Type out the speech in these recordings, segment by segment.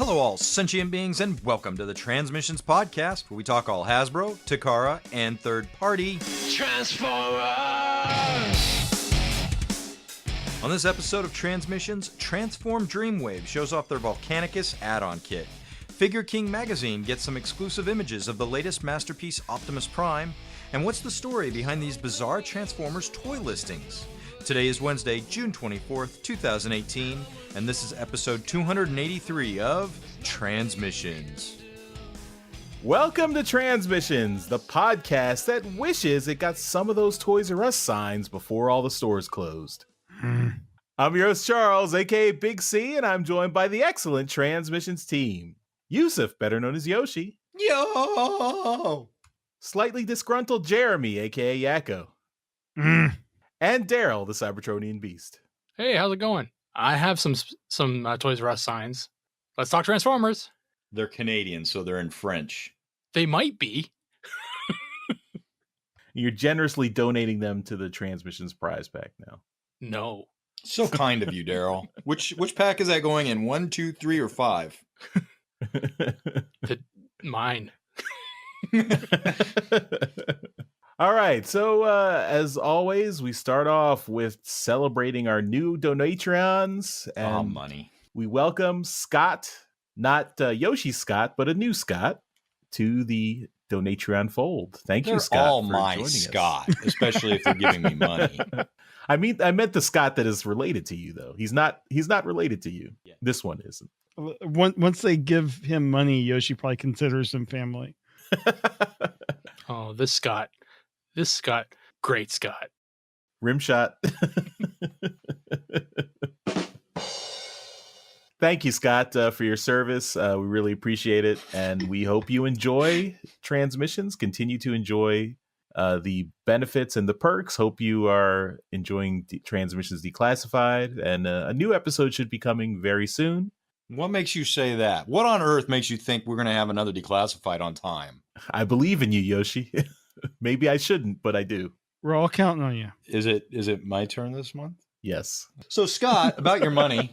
Hello all sentient beings and welcome to the TransMissions podcast where we talk all Hasbro, Takara, and third-party Transformers! On this episode of TransMissions, Transform Dreamwave shows off their Volcanicus add-on kit. Figure King magazine gets some exclusive images of the latest Masterpiece Optimus Prime, and what's the story behind these bizarre Transformers toy listings? Today is Wednesday, June 24th, 2018, and this is episode 283 of TransMissions. Welcome to TransMissions, the podcast that wishes it got some of those Toys R Us signs before all the stores closed. I'm your host, Charles, aka Big C, and I'm joined by the excellent TransMissions team. Yusuf, better known as Yoshi. Yo! Slightly disgruntled Jeremy, aka Yakko. And Daryl, the Cybertronian Beast. Hey, how's it going? I have some Toys R Us signs. Let's talk Transformers. They're Canadian, so they're in French. They might be. You're generously donating them to the Transmissions prize pack now. No. So kind of you, Daryl. Which pack is that going in? 1, 2, 3, or 5? Mine. All right, so as always, we start off with celebrating our new donatrons. And money. we welcome Scott, not Yoshi Scott, but a new Scott, to the Donatron fold. Thank you, Scott. All for my joining Scott, us. especially if they're giving me money. I meant the Scott that is related to you, though. He's not related to you. Yeah. This one isn't. Once they give him money, Yoshi probably considers him family. Oh, this Scott, great Scott. Rimshot. Thank you, Scott, for your service. We really appreciate it. And we hope you enjoy Transmissions. Continue to enjoy the benefits and the perks. Hope you are enjoying Transmissions Declassified. And a new episode should be coming very soon. What makes you say that? What on earth makes you think we're going to have another Declassified on time? I believe in you, Yoshi. Maybe I shouldn't, but I do. We're all counting on you. Is it my turn this month? Yes. So, Scott, about your money,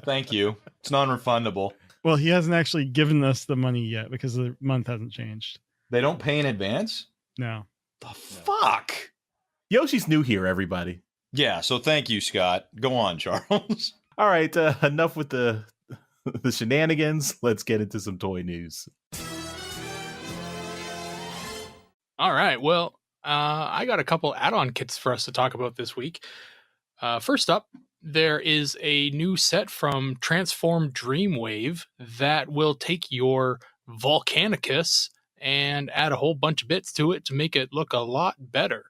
thank you. It's non-refundable. Well, he hasn't actually given us the money yet because the month hasn't changed. They don't pay in advance? No. The fuck? Yoshi's new here, everybody. Yeah, so thank you, Scott. Go on, Charles. All right, enough with the shenanigans. Let's get into some toy news. All right. Well, I got a couple add-on kits for us to talk about this week. First up, there is a new set from Transform Dreamwave that will take your Volcanicus and add a whole bunch of bits to it to make it look a lot better.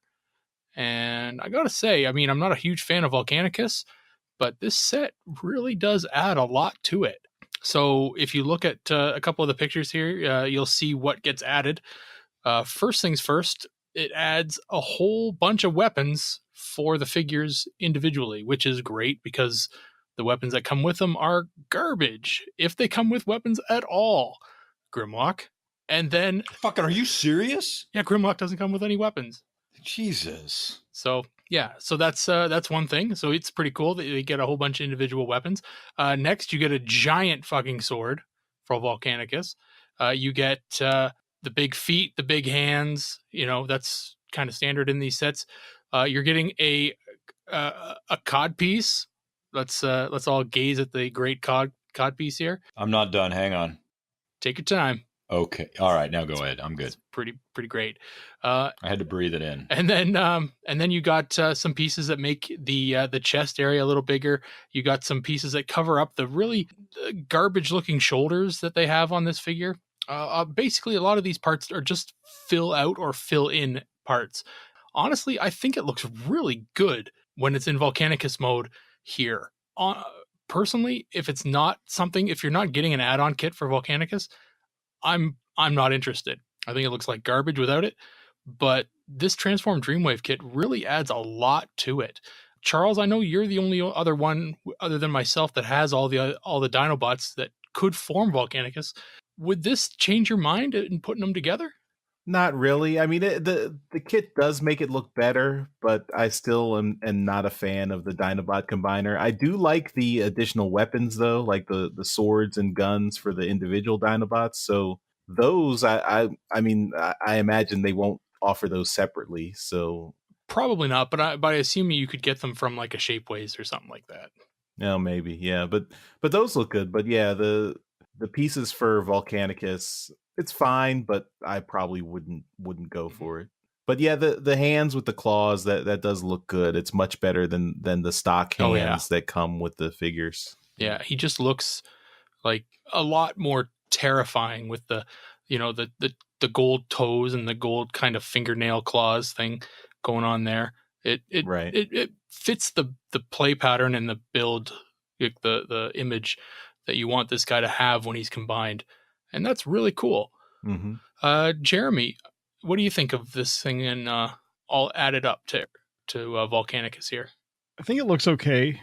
And I gotta say, I mean, I'm not a huge fan of Volcanicus, but this set really does add a lot to it. So if you look at a couple of the pictures here, you'll see what gets added. First things first, it adds a whole bunch of weapons for the figures individually, which is great because the weapons that come with them are garbage, if they come with weapons at all. Grimlock. And then... Fucking, are you serious? Yeah, Grimlock doesn't come with any weapons. Jesus. So, yeah, so that's one thing. So it's pretty cool that you get a whole bunch of individual weapons. Next, you get a giant fucking sword for Volcanicus. You get the big feet, the big hands. You know, that's kind of standard in these sets. You're getting a cod piece. Let's all gaze at the great cod piece here. I'm not done. Hang on. Take your time. Okay. All right. Now go ahead. I'm good. It's pretty great. I had to breathe it in. And then you got some pieces that make the chest area a little bigger. You got some pieces that cover up the really garbage looking shoulders that they have on this figure. Basically, a lot of these parts are just fill out or fill in parts. Honestly, I think it looks really good when it's in Volcanicus mode here. Personally, if you're not getting an add-on kit for Volcanicus, I'm not interested. I think it looks like garbage without it, but this Transform Dreamwave kit really adds a lot to it. Charles, I know you're the only other one other than myself that has all the Dinobots that could form Volcanicus. Would this change your mind in putting them together? Not really. I mean, the kit does make it look better, but I still am not a fan of the Dinobot combiner. I do like the additional weapons though, like the swords and guns for the individual Dinobots. So those, I mean, I imagine they won't offer those separately. So Probably not, but I assume you could get them from like a Shapeways or something like that. no, maybe, yeah, but those look good. But yeah, the pieces for Volcanicus, it's fine, but I probably wouldn't go for it. But yeah, the hands with the claws, that does look good. It's much better than the stock Oh, hands yeah. that come with the figures. Yeah, he just looks like a lot more terrifying with the, the gold toes and the gold kind of fingernail claws thing going on there. Right. It fits the play pattern and the build, like the image that you want this guy to have when he's combined, and that's really cool. Hmm. Jeremy, what do you think of this thing and all added up to Volcanicus here? I think it looks okay.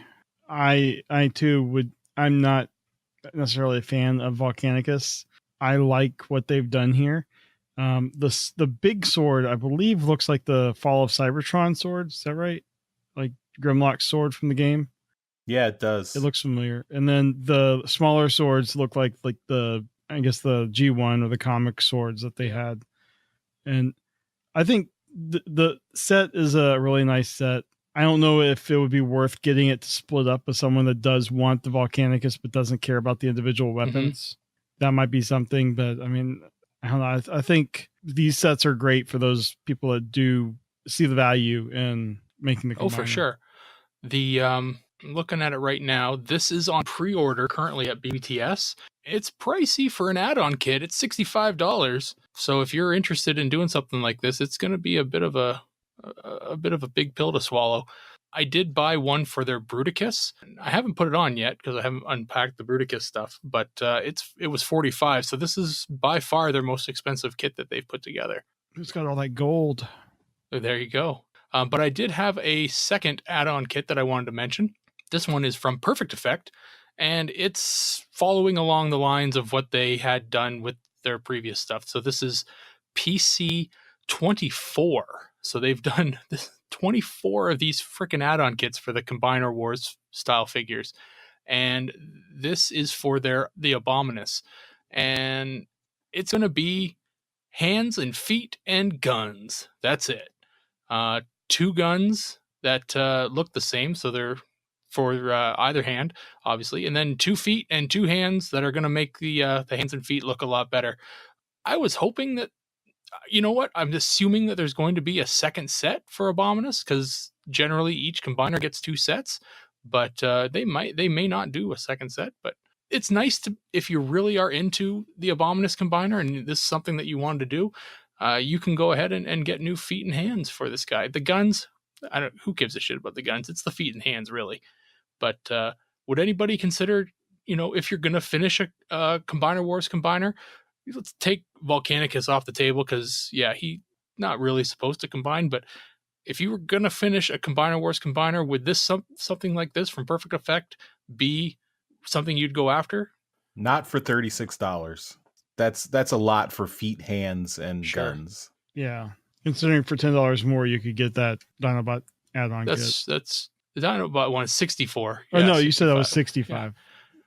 I too would. I'm not necessarily a fan of Volcanicus. I like what they've done here. The big sword, I believe, looks like the Fall of Cybertron sword. Is that right? Like Grimlock's sword from the game. Yeah, it does. It looks familiar. And then the smaller swords look like the, I guess, the G1 or the comic swords that they had. And I think the set is a really nice set. I don't know if it would be worth getting it to split up with someone that does want the Volcanicus but doesn't care about the individual weapons. That might be something, but I mean, I don't know. I think these sets are great for those people that do see the value in making the combiner. Oh, for sure. The I'm looking at it right now. This is on pre-order currently at BTS. It's pricey for an add-on kit. It's $65. So if you're interested in doing something like this, it's going to be a bit of a big pill to swallow. I did buy one for their Bruticus. I haven't put it on yet because I haven't unpacked the Bruticus stuff, but it was $45. So this is by far their most expensive kit that they've put together. It's got all that gold. There you go. But I did have a second add-on kit that I wanted to mention. This one is from Perfect Effect, and it's following along the lines of what they had done with their previous stuff. So this is PC 24. So they've done 24 of these freaking add-on kits for the Combiner Wars style figures. And this is for the Abominus. And it's going to be hands and feet and guns. That's it. 2 guns that look the same. So they're for either hand, obviously. And then 2 feet and 2 hands that are going to make the hands and feet look a lot better. I was hoping that, you know what? I'm assuming that there's going to be a second set for Abominus because generally each combiner gets 2 sets, but they may not do a second set. But it's nice to, if you really are into the Abominus combiner and this is something that you wanted to do, you can go ahead and get new feet and hands for this guy. The guns, who gives a shit about the guns? It's the feet and hands, really. But would anybody consider, if you're going to finish a Combiner Wars combiner, let's take Volcanicus off the table because, yeah, he's not really supposed to combine. But if you were going to finish a Combiner Wars combiner, would this something like this from Perfect Effect be something you'd go after? Not for $36. That's a lot for feet, hands, and guns. Yeah. Considering for $10 more, you could get that Dinobot add-on kit. That's the Dinobot one is 64. Oh, yeah, no, 65. you said that was 65.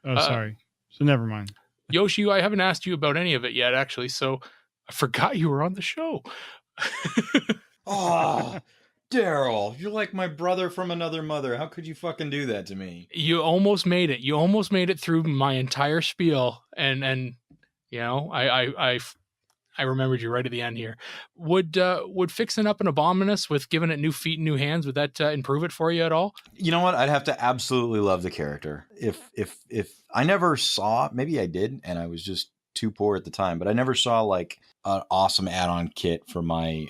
Yeah. Oh, sorry. So never mind. Yoshi, I haven't asked you about any of it yet, actually, so I forgot you were on the show. Oh, Daryl, you're like my brother from another mother. How could you fucking do that to me? You almost made it. You almost made it through my entire spiel, and I remembered you right at the end here. Would fixing up an Abominus with giving it new feet and new hands, would that improve it for you at all? You know what? I'd have to absolutely love the character. If I never saw, maybe I did, and I was just too poor at the time, but I never saw like an awesome add-on kit for my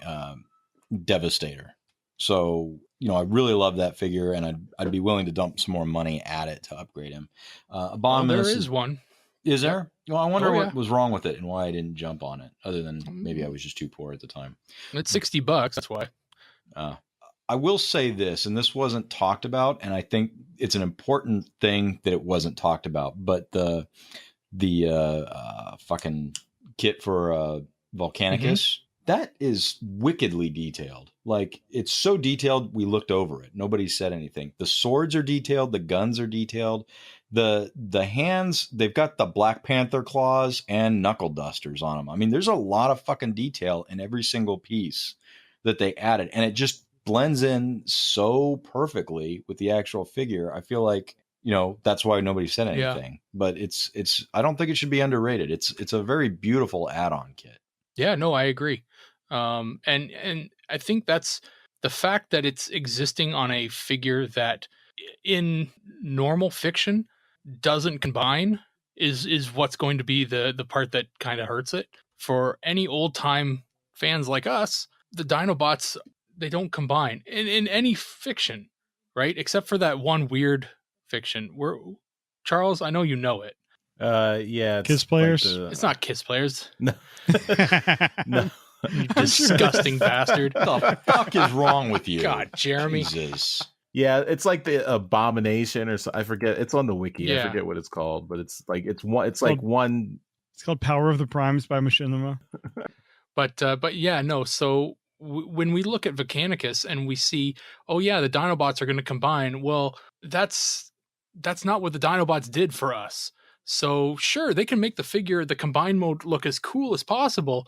Devastator. So, I really love that figure, and I'd be willing to dump some more money at it to upgrade him. Abominus, there is one. Is there? Well, I wonder what yeah. was wrong with it and why I didn't jump on it, other than maybe I was just too poor at the time. It's $60. That's why. I will say this, and this wasn't talked about, and I think it's an important thing that it wasn't talked about. But the fucking kit for Volcanicus, That is wickedly detailed. Like, it's so detailed, we looked over it. Nobody said anything. The swords are detailed. The guns are detailed. The hands, they've got the Black Panther claws and knuckle dusters on them. I mean, there's a lot of fucking detail in every single piece that they added. And it just blends in so perfectly with the actual figure. I feel like, that's why nobody said anything. But it's I don't think it should be underrated. It's a very beautiful add-on kit. Yeah, no, I agree. And I think that's the fact that it's existing on a figure that in normal fiction doesn't combine is what's going to be the part that kind of hurts it. For any old time fans like us, the Dinobots, they don't combine in any fiction, right? Except for that one weird fiction. Charles, I know you know it. Yeah, it's Kiss Players? It's not Kiss Players. No. No. You disgusting bastard. What the fuck is wrong with you? God, Jeremy. Jesus. Yeah, it's like the Abomination or so. I forget. It's on the wiki. Yeah. I forget what it's called, but it's like it's called Power of the Primes by Machinima. But yeah, no. So when we look at Volcanicus and we see, oh yeah, the Dinobots are going to combine. Well, that's not what the Dinobots did for us. So sure, they can make the combine mode look as cool as possible.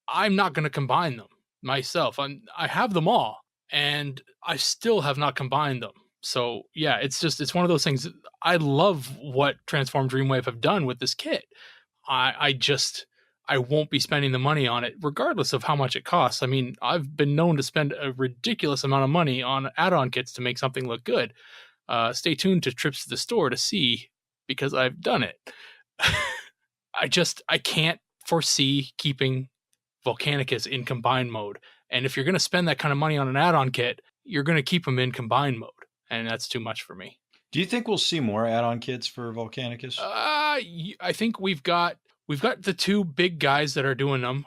I'm not going to combine them myself. I have them all, and I still have not combined them. So yeah, it's one of those things. I love what Transform Dreamwave have done with this kit. I won't be spending the money on it, regardless of how much it costs. I mean, I've been known to spend a ridiculous amount of money on add-on kits to make something look good. Stay tuned to trips to the store to see, because I've done it. I can't foresee keeping Volcanicus in combined mode. And if you're going to spend that kind of money on an add-on kit, you're going to keep them in combined mode. And that's too much for me. Do you think we'll see more add-on kits for Volcanicus? I think we've got the two big guys that are doing them.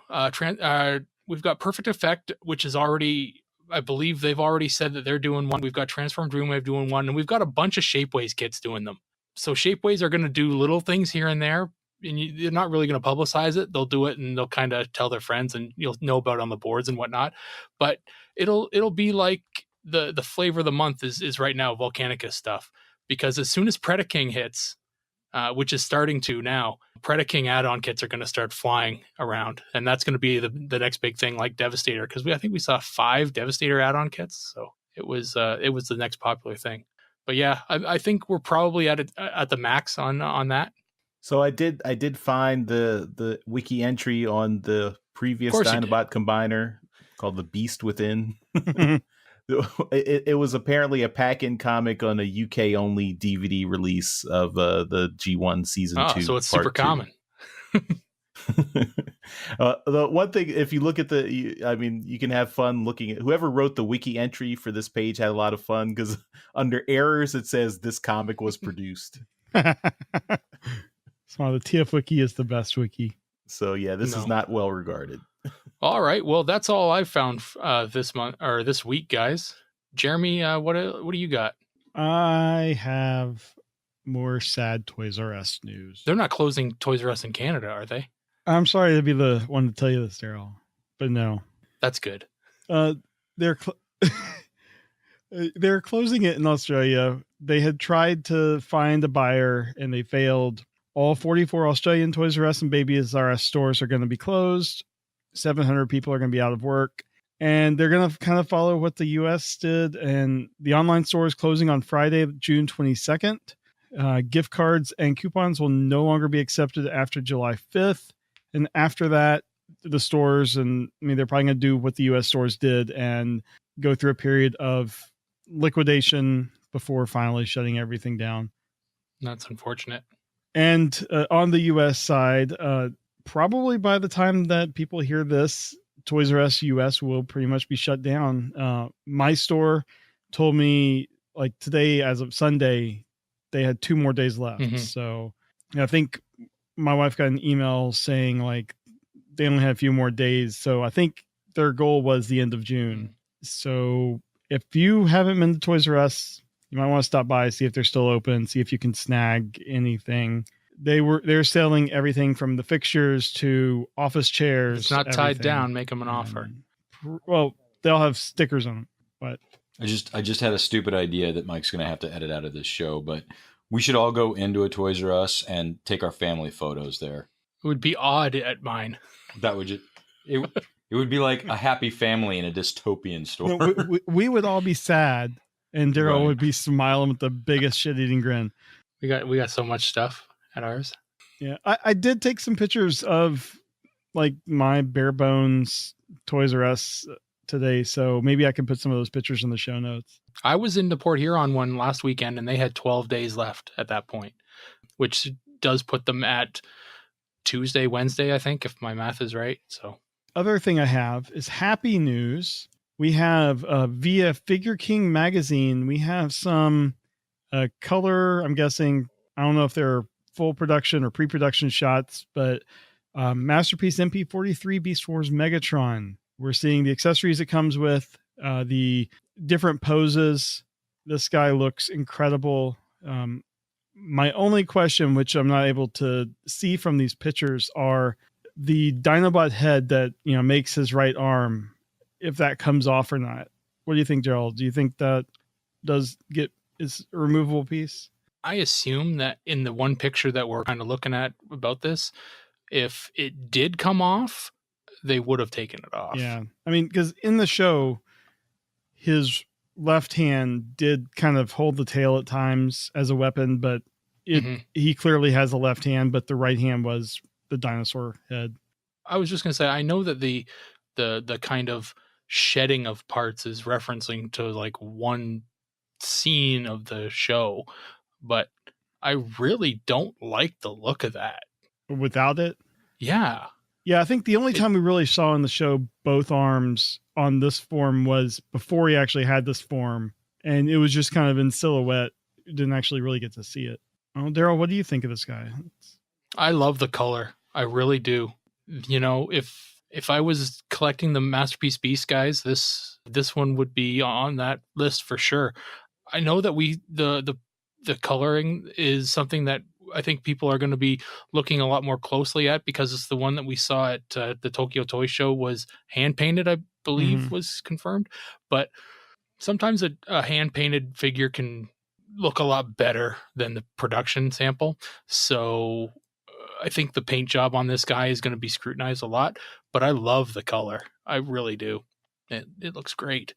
We've got Perfect Effect, which is already, I believe they've already said that they're doing one. We've got Transform Dreamwave doing one, and we've got a bunch of Shapeways kits doing them. So Shapeways are going to do little things here and there, and they're not really going to publicize it. They'll do it, and they'll kind of tell their friends, and you'll know about it on the boards and whatnot. But it'll be like the flavor of the month is right now Volcanicus stuff, because as soon as Predaking hits, which is starting to now, Predaking add-on kits are going to start flying around, and that's going to be the next big thing, like Devastator, because I think we saw 5 Devastator add-on kits, so it was the next popular thing. But yeah, I think we're probably at the max on that. So I did find the wiki entry on the previous Dinobot combiner called The Beast Within. It was apparently a pack-in comic on a UK only DVD release of the G1 season 2. So it's super common. The one thing, if you look at you can have fun looking at whoever wrote the wiki entry for this page had a lot of fun, because under errors it says this comic was produced. So the TF wiki is the best wiki. So yeah, this is not well regarded. All right, well that's all I've found this month or this week, guys. Jeremy, what do you got? I have more sad Toys R Us news. They're not closing Toys R Us in Canada, are they? I'm sorry to be the one to tell you this, Daryl, but no. That's good. They're closing it in Australia. They had tried to find a buyer and they failed. All 44 Australian Toys R Us and Babies R Us stores are going to be closed. 700 people are going to be out of work. And they're going to kind of follow what the US did. And the online store is closing on Friday, June 22nd. Gift cards and coupons will no longer be accepted after July 5th. And after that, the stores, they're probably going to do what the US stores did and go through a period of liquidation before finally shutting everything down. That's unfortunate. And on the US side, probably by the time that people hear this, Toys R Us US will pretty much be shut down. My store told me like today, as of Sunday, they had 2 more days left. Mm-hmm. So I think my wife got an email saying like they only had a few more days. So I think their goal was the end of June. Mm-hmm. So if you haven't been to Toys R Us, you might want to stop by, see if they're still open, see if you can snag anything. they're selling everything from the fixtures to office chairs. It's not tied everything. down. Make them an offer. Well, they'll have stickers on them, but I just had a stupid idea that Mike's going to have to edit out of this show, but we should all go into a Toys R Us and take our family photos there. It would be odd at mine. That would it would be like a happy family in a dystopian store. no, we would all be sad, and Daryl Right. would be smiling with the biggest shit-eating grin. We got so much stuff at ours. Yeah, I did take some pictures of like my bare bones Toys R Us today, so maybe I can put some of those pictures in the show notes. I was in the Port Huron one last weekend, and they had 12 days left at that point, which does put them at Tuesday, Wednesday, I think, if my math is right. So, Other thing I have is happy news. We have via Figure King magazine, we have some color. I'm guessing, I don't know if they're full production or pre-production shots, but Masterpiece MP43 Beast Wars Megatron. We're seeing the accessories it comes with, the different poses. This guy looks incredible. My only question, which I'm not able to see from these pictures, are the Dinobot head that makes his right arm, if that comes off or not. What do you think, Gerald? Do you think that is a removable piece? I assume that in the one picture that we're kind of looking at about this, if it did come off, they would have taken it off. Yeah. I mean, because in the show, his left hand did kind of hold the tail at times as a weapon, but he clearly has a left hand, but the right hand was the dinosaur head. I was just going to say, I know that the kind of shedding of parts is referencing to like one scene of the show, but I really don't like the look of that. Without it? Yeah. Yeah, I think the only time we really saw in the show both arms on this form was before he actually had this form, and it was just kind of in silhouette. You didn't actually really get to see it. Oh, Daryl, what do you think of this guy? I love the color. I really do. If I was collecting the Masterpiece Beast guys, this one would be on that list for sure. I know that the coloring is something that I think people are going to be looking a lot more closely at, because it's the one that we saw at the Tokyo Toy Show was hand painted, I believe was confirmed. But sometimes a hand painted figure can look a lot better than the production sample. So I think the paint job on this guy is going to be scrutinized a lot, but I love the color. I really do. It looks great.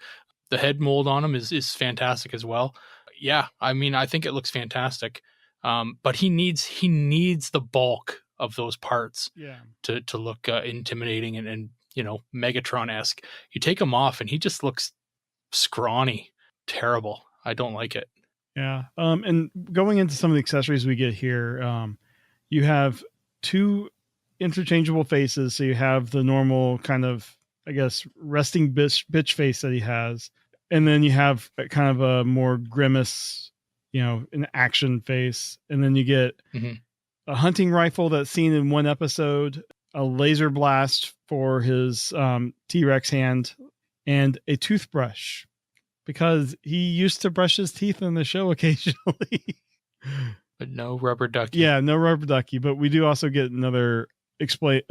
The head mold on him is fantastic as well. Yeah, I mean, I think it looks fantastic. But he needs the bulk of those parts to look intimidating and Megatron-esque. You take him off and he just looks scrawny, terrible. I don't like it. Yeah. And going into some of the accessories we get here, you have two interchangeable faces. So you have the normal kind of, I guess, resting bitch face that he has. And then you have kind of a more grimace, an action face. And then you get a hunting rifle that's seen in one episode, a laser blast for his T-Rex hand, and a toothbrush, because he used to brush his teeth in the show occasionally. But no rubber ducky. Yeah, no rubber ducky. But we do also get another display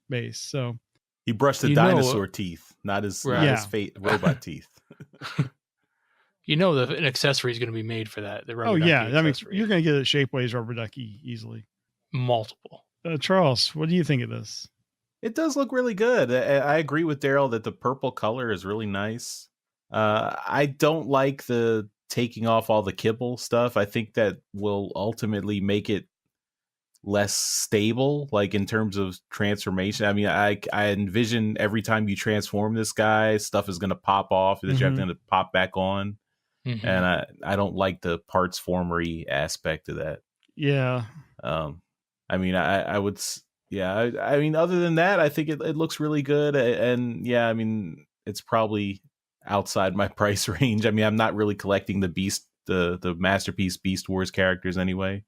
base. So he brushed the dinosaur teeth, not his robot teeth. An accessory is going to be made for that. The rubber ducky I mean, accessory. you're going to get a Shapeways rubber ducky easily. Multiple. Charles, what do you think of this? It does look really good. I agree with Daryl that the purple color is really nice. I don't like the taking off all the kibble stuff. I think that will ultimately make it less stable, like in terms of transformation. I mean, I envision every time you transform this guy, stuff is going to pop off that you have to pop back on. And I don't like the parts formery aspect of that. Yeah. I mean, I would, I mean, other than that, I think it looks really good. And yeah, I mean, it's probably outside my price range. I mean, I'm not really collecting the Masterpiece Beast Wars characters anyway.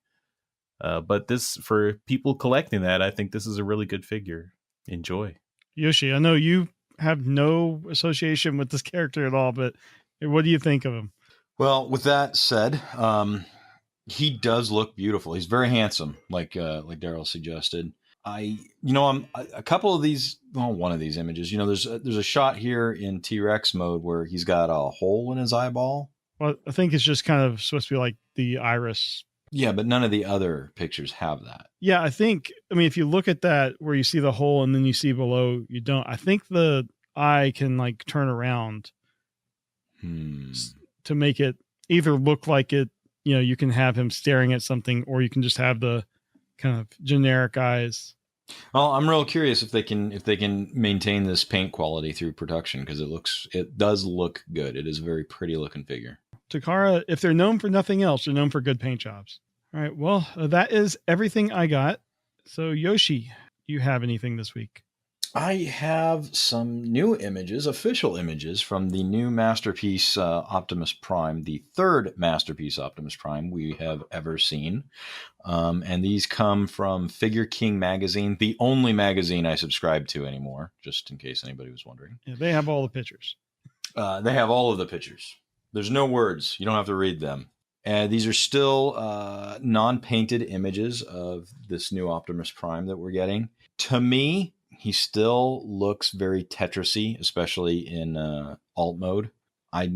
But this, for people collecting that, I think this is a really good figure. Enjoy. Yoshi, I know you have no association with this character at all, but what do you think of him? Well, with that said, He does look beautiful. He's very handsome, like Daryl suggested. I'm a couple of these. Well, one of these images. There's a shot here in T-Rex mode where he's got a hole in his eyeball. Well, I think it's just kind of supposed to be like the iris. Yeah, but none of the other pictures have that. Yeah, I mean, if you look at that where you see the hole and then you see below, you don't. I think the eye can like turn around to make it either look like it, you can have him staring at something, or you can just have the kind of generic eyes. Well, I'm real curious if they can maintain this paint quality through production, because it does look good. It is a very pretty looking figure. Takara, if they're known for nothing else, they're known for good paint jobs. All right, well, that is everything I got. So Yoshi, do you have anything this week? I have some new images, official images from the new Masterpiece Optimus Prime, the third Masterpiece Optimus Prime we have ever seen. And these come from Figure King magazine, the only magazine I subscribe to anymore, just in case anybody was wondering. Yeah, they have all the pictures. They have all of the pictures. There's no words. You don't have to read them. And these are still non-painted images of this new Optimus Prime that we're getting. To me, he still looks very Tetris-y, especially in alt mode. I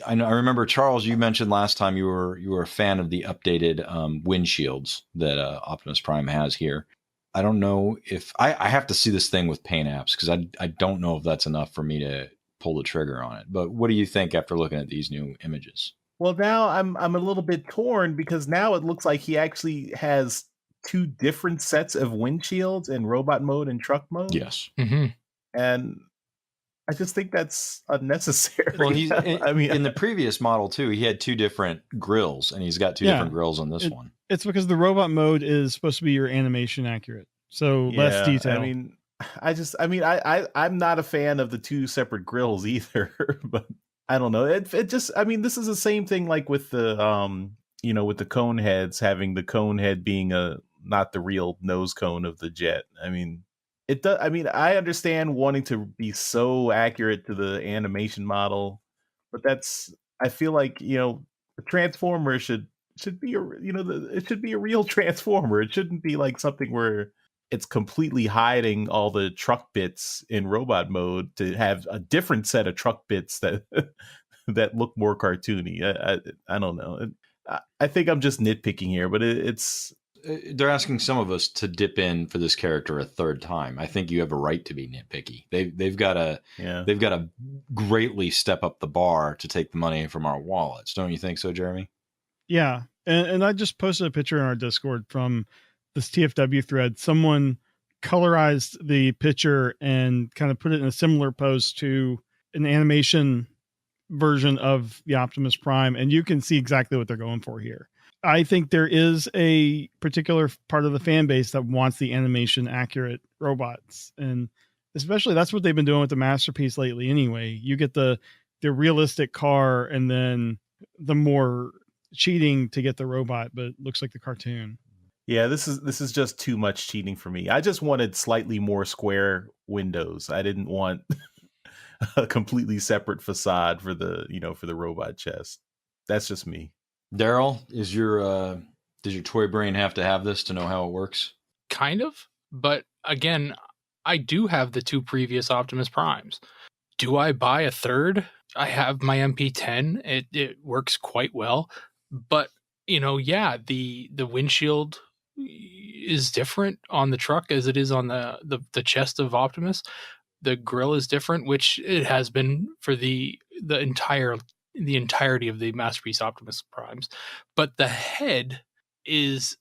remember, Charles, you mentioned last time you were a fan of the updated windshields that Optimus Prime has here. I don't know if I have to see this thing with paint apps, because I don't know if that's enough for me to pull the trigger on it. But what do you think after looking at these new images? Well, now I'm a little bit torn, because now it looks like he actually has two different sets of windshields in robot mode and truck mode. Yes. Mm-hmm. And I just think that's unnecessary. Well, in the previous model too, he had two different grills, and he's got two different grills on this one. It's because the robot mode is supposed to be your animation accurate. So less detail. I'm not a fan of the two separate grills either, but I don't know. It just, this is the same thing like with the, with the cone heads, having the cone head being not the real nose cone of the jet. It does. I understand wanting to be so accurate to the animation model, but I feel like, the Transformer should be it should be a real Transformer. It shouldn't be like something where it's completely hiding all the truck bits in robot mode to have a different set of truck bits that that look more cartoony. I don't know. I think I'm just nitpicking here, but they're asking some of us to dip in for this character a third time. I think you have a right to be nitpicky. They've got to greatly step up the bar to take the money from our wallets. Don't you think so, Jeremy? Yeah. And I just posted a picture in our Discord from this TFW thread. Someone colorized the picture and kind of put it in a similar pose to an animation version of the Optimus Prime. And you can see exactly what they're going for here. I think there is a particular part of the fan base that wants the animation accurate robots. And especially that's what they've been doing with the Masterpiece lately. Anyway, you get the realistic car and then the more cheating to get the robot, but it looks like the cartoon. Yeah, this is just too much cheating for me. I just wanted slightly more square windows. I didn't want a completely separate facade for the robot chest. That's just me. Daryl, does your toy brain have to have this to know how it works? Kind of, but again, I do have the two previous Optimus Primes. Do I buy a third? I have my MP10. It works quite well, but the windshield is different on the truck as it is on the chest of Optimus. The grill is different, which it has been for the entirety of the Masterpiece Optimus Primes, but the head is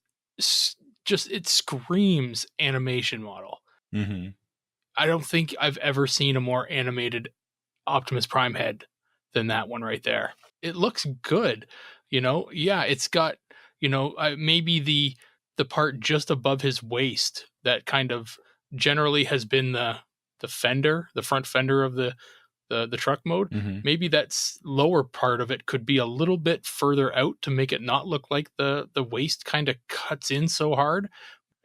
just, it screams animation model. Mm-hmm. I don't think I've ever seen a more animated Optimus Prime head than that one right there. It looks good, it's got, maybe the part just above his waist that kind of generally has been the front fender of the truck mode. Mm-hmm. Maybe that lower part of it could be a little bit further out to make it not look like the waist kind of cuts in so hard.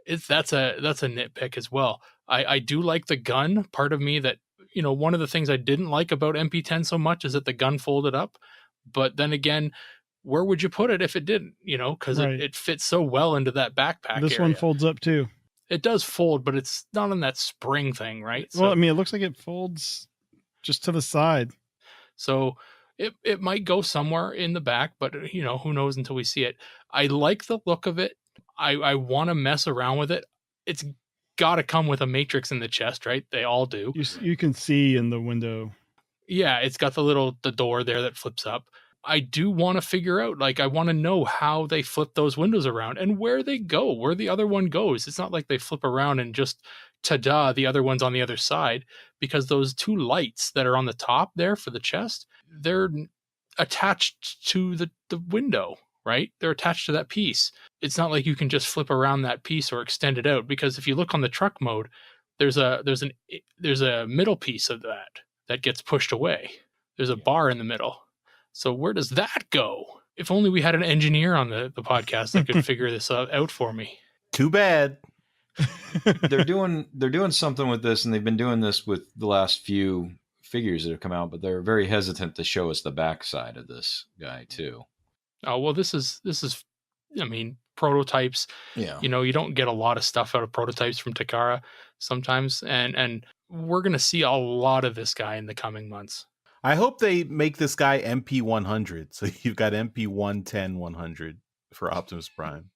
That's a nitpick as well. I do like the gun. Part of me that, one of the things I didn't like about MP10 so much is that the gun folded up. But then again, where would you put it if it didn't? Because Right. it fits so well into that backpack This area. one folds up too. It does fold, but it's not on that spring thing, right? Well, I mean, it looks like it folds just to the side. So it might go somewhere in the back, but who knows until we see it. I like the look of it. I want to mess around with it. It's got to come with a matrix in the chest, right? They all do. You can see in the window. Yeah, it's got the door there that flips up. I do want to figure out, I want to know how they flip those windows around and where they go, where the other one goes. It's not like they flip around and just, ta-da, the other one's on the other side, because those two lights that are on the top there for the chest, they're attached to the window, right? They're attached to that piece. It's not like you can just flip around that piece or extend it out, because if you look on the truck mode, there's a middle piece of that gets pushed away. There's a bar in the middle. So where does that go? If only we had an engineer on the podcast that could figure this out for me. Too bad. They're doing something with this, and they've been doing this with the last few figures that have come out, but they're very hesitant to show us the backside of this guy too. Oh, well, this is, I mean, prototypes. Yeah. You don't get a lot of stuff out of prototypes from Takara sometimes, and we're going to see a lot of this guy in the coming months. I hope they make this guy MP 100. So you've got MP 110 100 for Optimus Prime.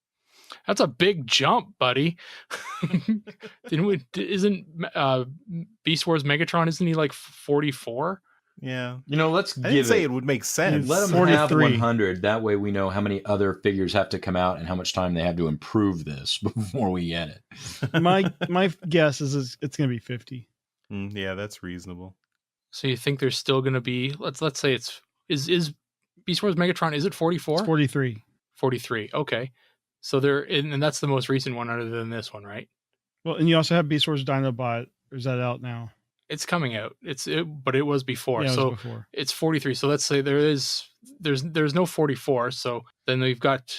That's a big jump, buddy. Isn't Beast Wars Megatron, isn't he like 44? Yeah. Let's I didn't say it would make sense. Let them have 100. That way we know how many other figures have to come out and how much time they have to improve this before we get it. My guess is it's going to be 50. Yeah, that's reasonable. So you think there's still going to be, let's say is Beast Wars Megatron, is it 44? It's 43. 43. Okay. So and that's the most recent one other than this one, right? Well, and you also have Beast Wars Dinobot. Or is that out now? It's coming out. But it was before. Yeah, so before. It's 43. So let's say there's no 44. So then we've got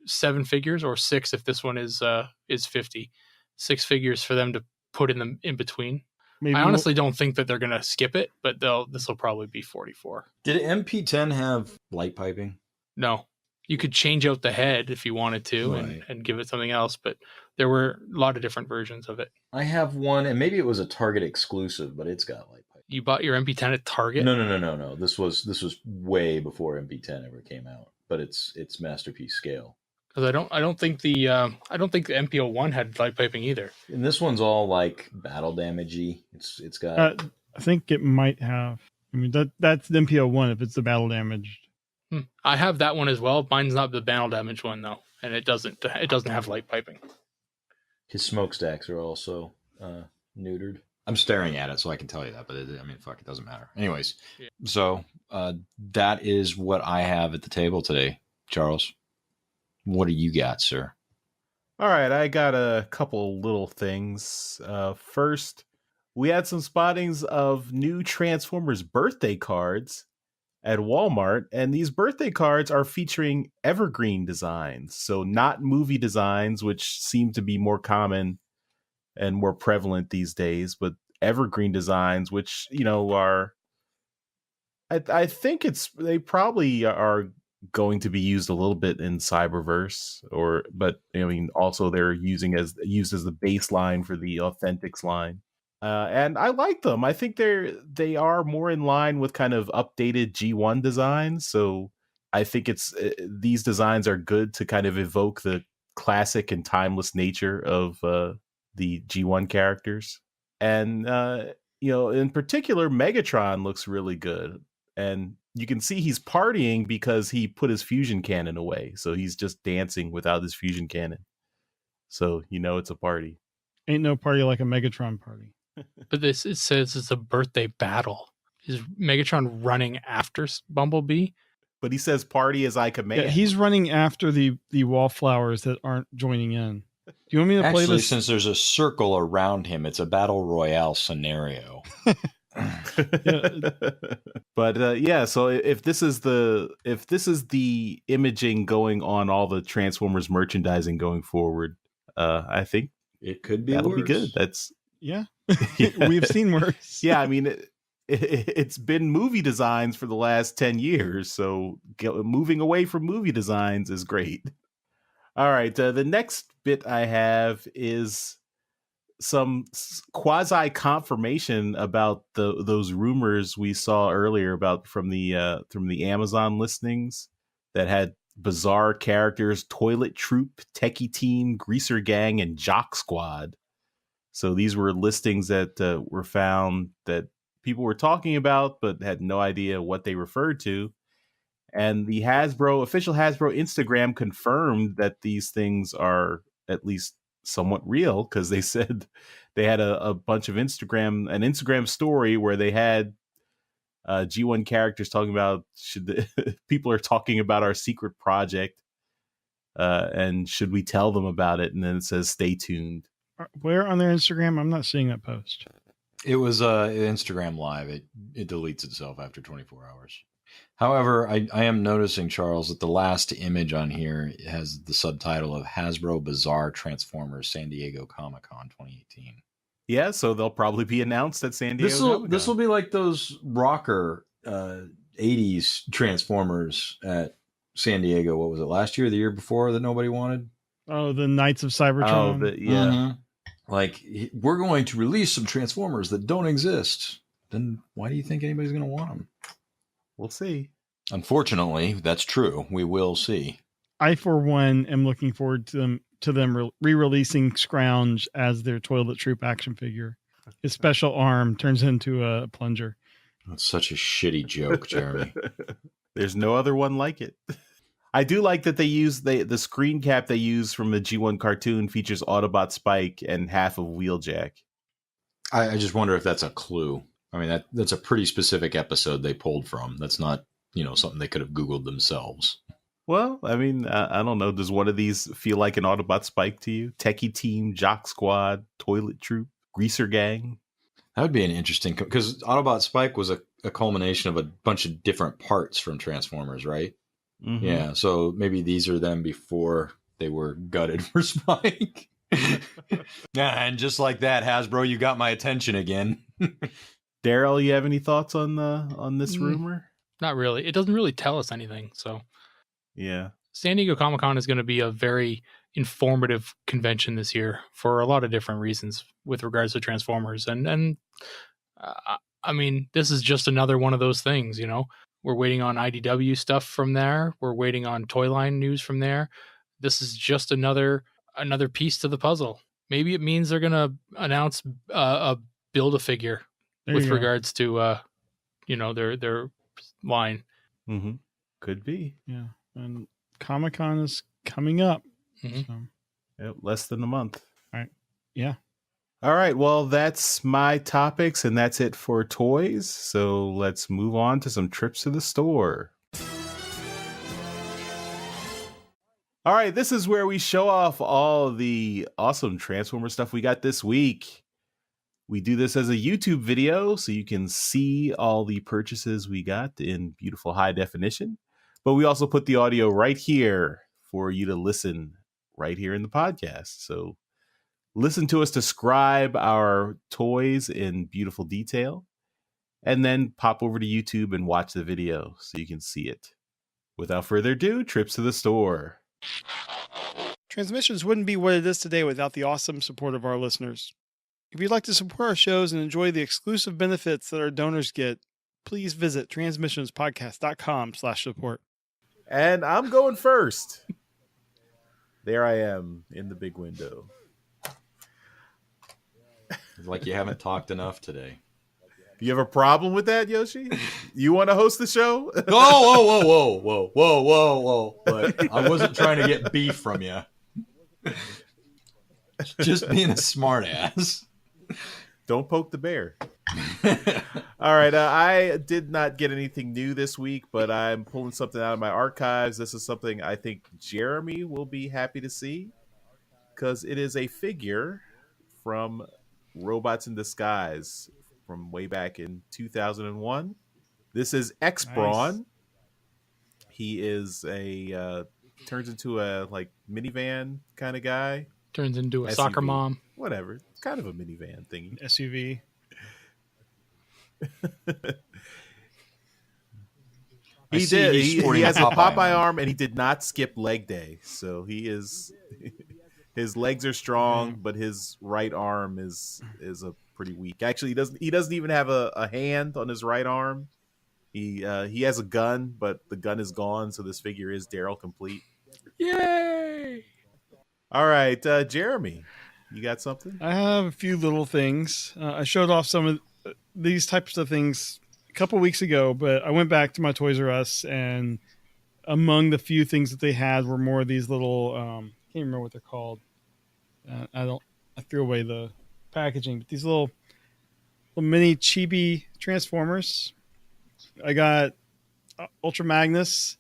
7 figures, or 6 if this one is 50. 6 figures for them to put in between. Maybe I honestly don't think that they're going to skip it, but this will probably be 44. Did MP10 have light piping? No. You could change out the head if you wanted to, right, and give it something else, but there were a lot of different versions of it. I have one, and maybe it was a Target exclusive, but it's got light piping. You bought your MP10 at Target? No. This was way before MP10 ever came out, but it's Masterpiece scale. Because I don't think the MP01 had light piping either. And this one's all like battle damagey. It's got. I think it might have. I mean that's the MPO1 if it's the battle damaged. I have that one as well. Mine's not the battle damaged one though, and it doesn't have light piping. His smokestacks are also neutered. I'm staring at it, so I can tell you that, but it doesn't matter. Anyways, yeah. So that is what I have at the table today, Charles. What do you got, sir? All right, I got a couple little things. First, we had some spottings of new Transformers birthday cards at Walmart, and these birthday cards are featuring evergreen designs, so not movie designs, which seem to be more common and more prevalent these days, but evergreen designs, which are, I think they probably are going to be used a little bit in Cyberverse, but also they're used as the baseline for the Authentics line. And I like them. I think they are more in line with kind of updated G1 designs. So I think these designs are good to kind of evoke the classic and timeless nature of the G1 characters. And in particular, Megatron looks really good. And you can see he's partying because he put his fusion cannon away. So he's just dancing without his fusion cannon. So it's a party. Ain't no party like a Megatron party. But it says it's a birthday battle. Is Megatron running after Bumblebee? But he says party as I command. Yeah, he's running after the wallflowers that aren't joining in. Do you want me to play this? Since there's a circle around him, it's a battle royale scenario. But so if this is the imaging going on all the Transformers merchandising going forward, I think it could be that'll worse. Be good. That's yeah. We've seen worse. Yeah, I mean it's been movie designs for the last 10 years. So moving away from movie designs is great. All right. The next bit I have is some quasi confirmation about those rumors we saw earlier about from the Amazon listings that had bizarre characters: Toilet Troop, Techie Team, Greaser Gang, and Jock Squad. So these were listings that were found that people were talking about, but had no idea what they referred to. And the official Hasbro Instagram confirmed that these things are at least somewhat real, because they said they had a bunch of an Instagram story where they had G1 characters talking about people are talking about our secret project, and should we tell them about it? And then it says, stay tuned. Where on their Instagram? I'm not seeing that post. It was Instagram Live. It deletes itself after 24 hours. However, I am noticing, Charles, that the last image on here has the subtitle of Hasbro Bizarre Transformers San Diego Comic-Con 2018. Yeah, so they'll probably be announced at San Diego Comic-Con. This will be like those rocker 80s Transformers at San Diego. What was it, last year or the year before, that nobody wanted? Oh, the Knights of Cybertron. Oh, yeah. Mm-hmm. Like, we're going to release some Transformers that don't exist. Then why do you think anybody's going to want them? We'll see. Unfortunately, that's true. We will see. I, for one, am looking forward to them re-releasing Scrounge as their Toilet Troop action figure. His special arm turns into a plunger. That's such a shitty joke, Jeremy. There's no other one like it. I do like that they use the screen cap they use from the G1 cartoon features Autobot Spike and half of Wheeljack. I just wonder if that's a clue. I mean, that's a pretty specific episode they pulled from. That's not, something they could have Googled themselves. Well, I mean, I don't know. Does one of these feel like an Autobot Spike to you? Techie Team, Jock Squad, Toilet Troop, Greaser Gang? That would be an interesting, because Autobot Spike was a culmination of a bunch of different parts from Transformers, right? Mm-hmm. Yeah, so maybe these are them before they were gutted for Spike. Yeah, and just like that, Hasbro, you got my attention again. Daryl, you have any thoughts on this rumor? Not really. It doesn't really tell us anything. So, yeah, San Diego Comic-Con is going to be a very informative convention this year for a lot of different reasons with regards to Transformers, and I mean, this is just another one of those things. We're waiting on IDW stuff from there. We're waiting on Toyline news from there. This is just another piece to the puzzle. Maybe it means they're going to announce a Build-A-Figure with regards to their line. Mm-hmm. Could be. Yeah, and Comic-Con is coming up. Mm-hmm. So. Yep, less than a month. All right. Yeah. All right, well, that's my topics, and that's it for toys. So let's move on to some trips to the store. All right, this is where we show off all the awesome Transformer stuff we got this week. We do this as a YouTube video, so you can see all the purchases we got in beautiful high definition. But we also put the audio right here for you to listen right here in the podcast. So listen to us describe our toys in beautiful detail, and then pop over to YouTube and watch the video so you can see it. Without further ado, trips to the store. Transmissions wouldn't be what it is today without the awesome support of our listeners. If you'd like to support our shows and enjoy the exclusive benefits that our donors get, please visit transmissionspodcast.com/support. And I'm going first. There I am in the big window. It's like you haven't talked enough today. You have a problem with that, Yoshi? You want to host the show? Whoa. But I wasn't trying to get beef from you. Just being a smart ass. Don't poke the bear. All right. I did not get anything new this week, but I'm pulling something out of my archives. This is something I think Jeremy will be happy to see, because it is a figure from Robots in Disguise from way back in 2001. This is X-Brawn. Nice. He is turns into a minivan kind of guy. Turns into a SUV. Soccer mom. Whatever. It's kind of a minivan thingy. SUV. I see did. he's He sporting has a Popeye arm. arm, and he did not skip leg day. So he is. His legs are strong, but his right arm is a pretty weak. Actually, he doesn't even have a hand on his right arm. He has a gun, but the gun is gone. So this figure is Daryl complete. Yay! All right, Jeremy, you got something? I have a few little things. I showed off some of these types of things a couple weeks ago, but I went back to my Toys R Us, and among the few things that they had were more of these little. Can't remember what they're called. I threw away the packaging, but these little mini chibi Transformers. I got Ultra Magnus.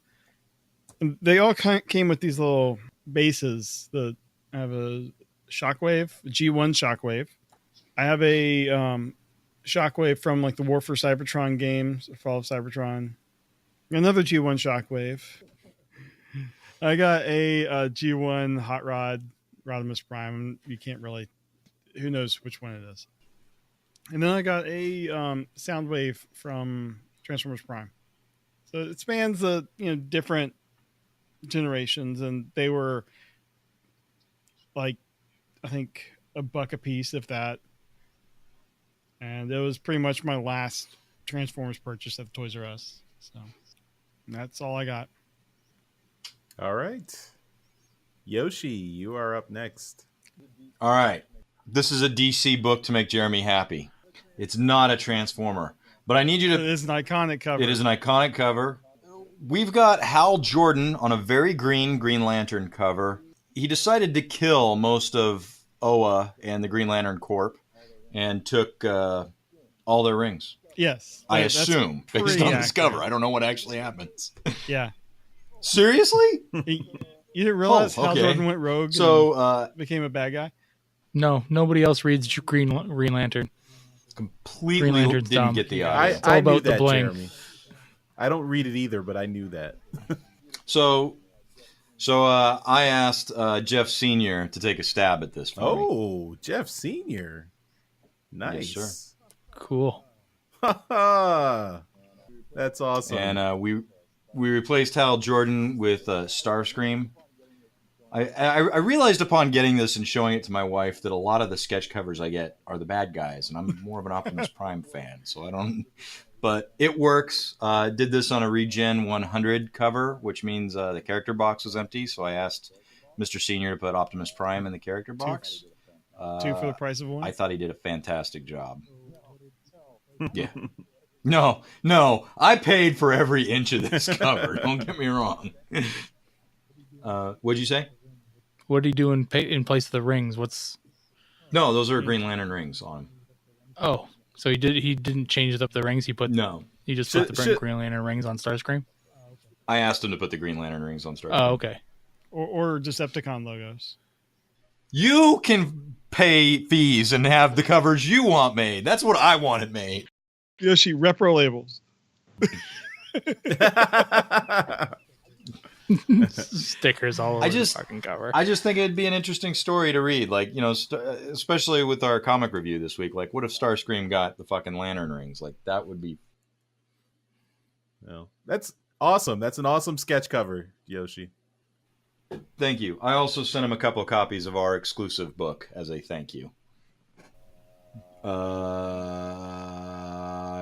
And they all came with these little bases. I have a Shockwave, a G1 Shockwave. I have a Shockwave from like the War for Cybertron games, Fall of Cybertron. Another G1 Shockwave. I got a G1 Hot Rod Rodimus Prime. You can't really, who knows which one it is. And then I got a Soundwave from Transformers Prime. So it spans the different generations, and they were like, I think $1 a piece, if that. And it was pretty much my last Transformers purchase at Toys R Us. So that's all I got. All right, Yoshi, you are up next. All right. This is a DC book to make Jeremy happy. It's not a Transformer, but I need you It to. is an iconic cover. It is an iconic cover. We've got Hal Jordan on a very green Green Lantern cover. He decided to kill most of Oa and the Green Lantern Corp and took all their rings. Yes. I that's assume, based pretty on this accurate. cover. I don't know what actually happens. Yeah. Seriously? You didn't realize Hal okay. Jordan went rogue So, and became a bad guy? No, nobody else reads Green Lantern. completely Green Lantern's didn't dumb. get the I, idea. It's all I knew about the that, bling. Jeremy. I don't read it either, but I knew that. So I asked Jeff Sr. to take a stab at this for me. Oh, Jeff Sr. Nice. Yes, Cool. That's awesome. And we replaced Hal Jordan with Starscream. I realized upon getting this and showing it to my wife that a lot of the sketch covers I get are the bad guys, and I'm more of an Optimus Prime fan, so I don't. But it works. Did this on a Regen 100 cover, which means the character box was empty. So I asked Mr. Senior to put Optimus Prime in the character box. Two for the price of one? I thought he did a fantastic job. Yeah. No, I paid for every inch of this cover. Don't get me wrong. What'd you say? What did he do in place of the rings? No, those are Green Lantern rings on him. Oh, so he didn't change up the rings. He put Should- the Green Lantern rings on Starscream. I asked him to put the Green Lantern rings on Star. Oh, okay. Or Decepticon logos. You can pay fees and have the covers you want made. That's what I wanted made. Yoshi, repro labels. Stickers all over the fucking cover. I just think it'd be an interesting story to read. Like, especially with our comic review this week. Like, what if Starscream got the fucking lantern rings? Like, that would be. No, that's awesome. That's an awesome sketch cover, Yoshi. Thank you. I also sent him a couple of copies of our exclusive book as a thank you.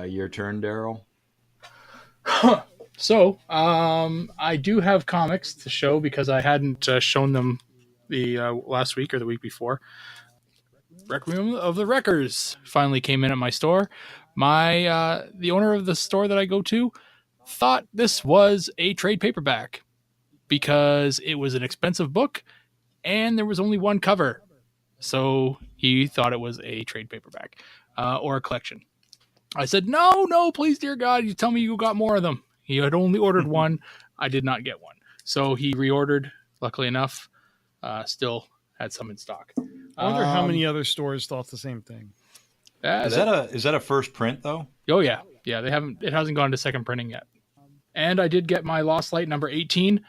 Your turn, Daryl. So, I do have comics to show because I hadn't shown them the last week or the week before. Requiem of the Wreckers finally came in at my store. The owner of the store that I go to thought this was a trade paperback because it was an expensive book and there was only one cover. So he thought it was a trade paperback or a collection. I said, no, please, dear God, you tell me you got more of them. He had only ordered one. I did not get one. So he reordered, luckily enough, still had some in stock. I wonder how many other stores thought the same thing. Is that a first print though? Oh yeah. Yeah, it hasn't gone to second printing yet. And I did get my Lost Light number 18.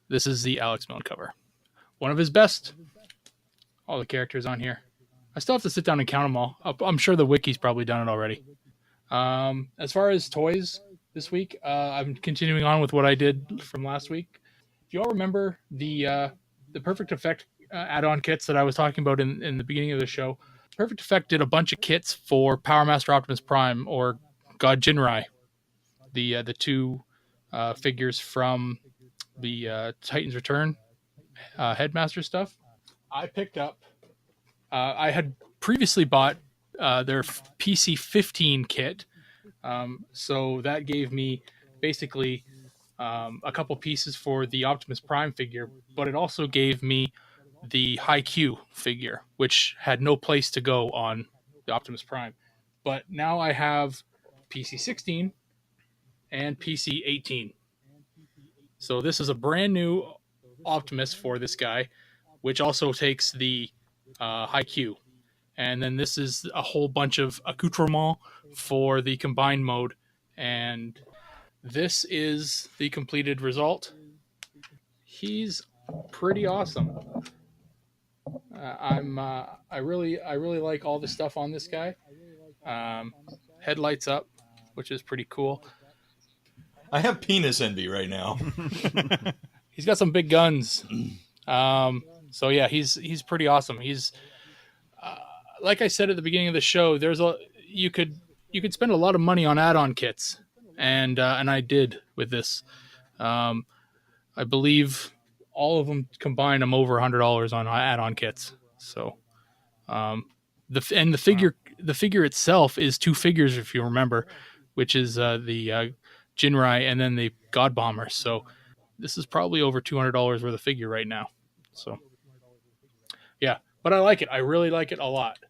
This is the Alex Milne cover. One of his best. All the characters on here. I still have to sit down and count them all. I'm sure the wiki's probably done it already. As far as toys this week, I'm continuing on with what I did from last week. If you all remember the Perfect Effect add-on kits that I was talking about in the beginning of the show, Perfect Effect did a bunch of kits for Power Master Optimus Prime or God Jinrai, the two figures from the Titans Return Headmaster stuff. I picked up. I had previously bought their PC 15 kit, so that gave me basically a couple pieces for the Optimus Prime figure, but it also gave me the High Q figure, which had no place to go on the Optimus Prime. But now I have PC 16 and PC 18. So this is a brand new Optimus for this guy, which also takes the High Q. And then this is a whole bunch of accoutrements for the combined mode. And this is the completed result. He's pretty awesome. I really like all the stuff on this guy. Headlights up, which is pretty cool. I have penis envy right now. He's got some big guns. So yeah, he's pretty awesome. He's like I said at the beginning of the show, you could spend a lot of money on add-on kits, and I did with this. I believe all of them combined, I'm over $100 on add-on kits. So, the figure itself is two figures, if you remember, which is the Jinrai and then the God Bomber. So, this is probably over $200 worth of figure right now. So, yeah, but I like it. I really like it a lot.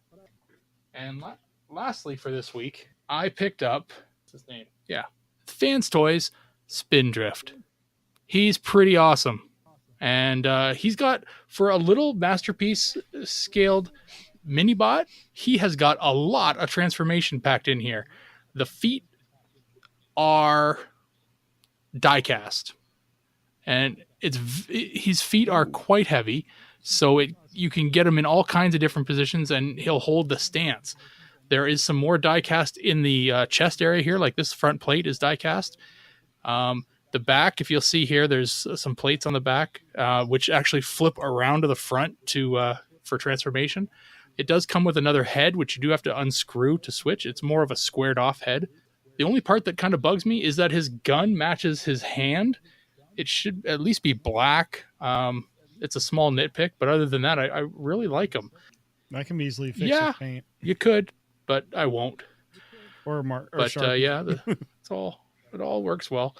And lastly, for this week, I picked up what's his name? Yeah, Fans Toys Spindrift. He's pretty awesome. And he's got, for a little Masterpiece scaled mini-bot, he has got a lot of transformation packed in here. The feet are die-cast. And his feet are quite heavy, so you can get him in all kinds of different positions, and he'll hold the stance. There is some more die-cast in the chest area here, like this front plate is die-cast. The back, if you'll see here, there's some plates on the back, which actually flip around to the front for transformation. It does come with another head, which you do have to unscrew to switch. It's more of a squared off head. The only part that kind of bugs me is that his gun matches his hand. It should at least be black. It's a small nitpick, but other than that, I really like him. I can easily fix the paint. You could, but I won't. Or mark. But it all works well.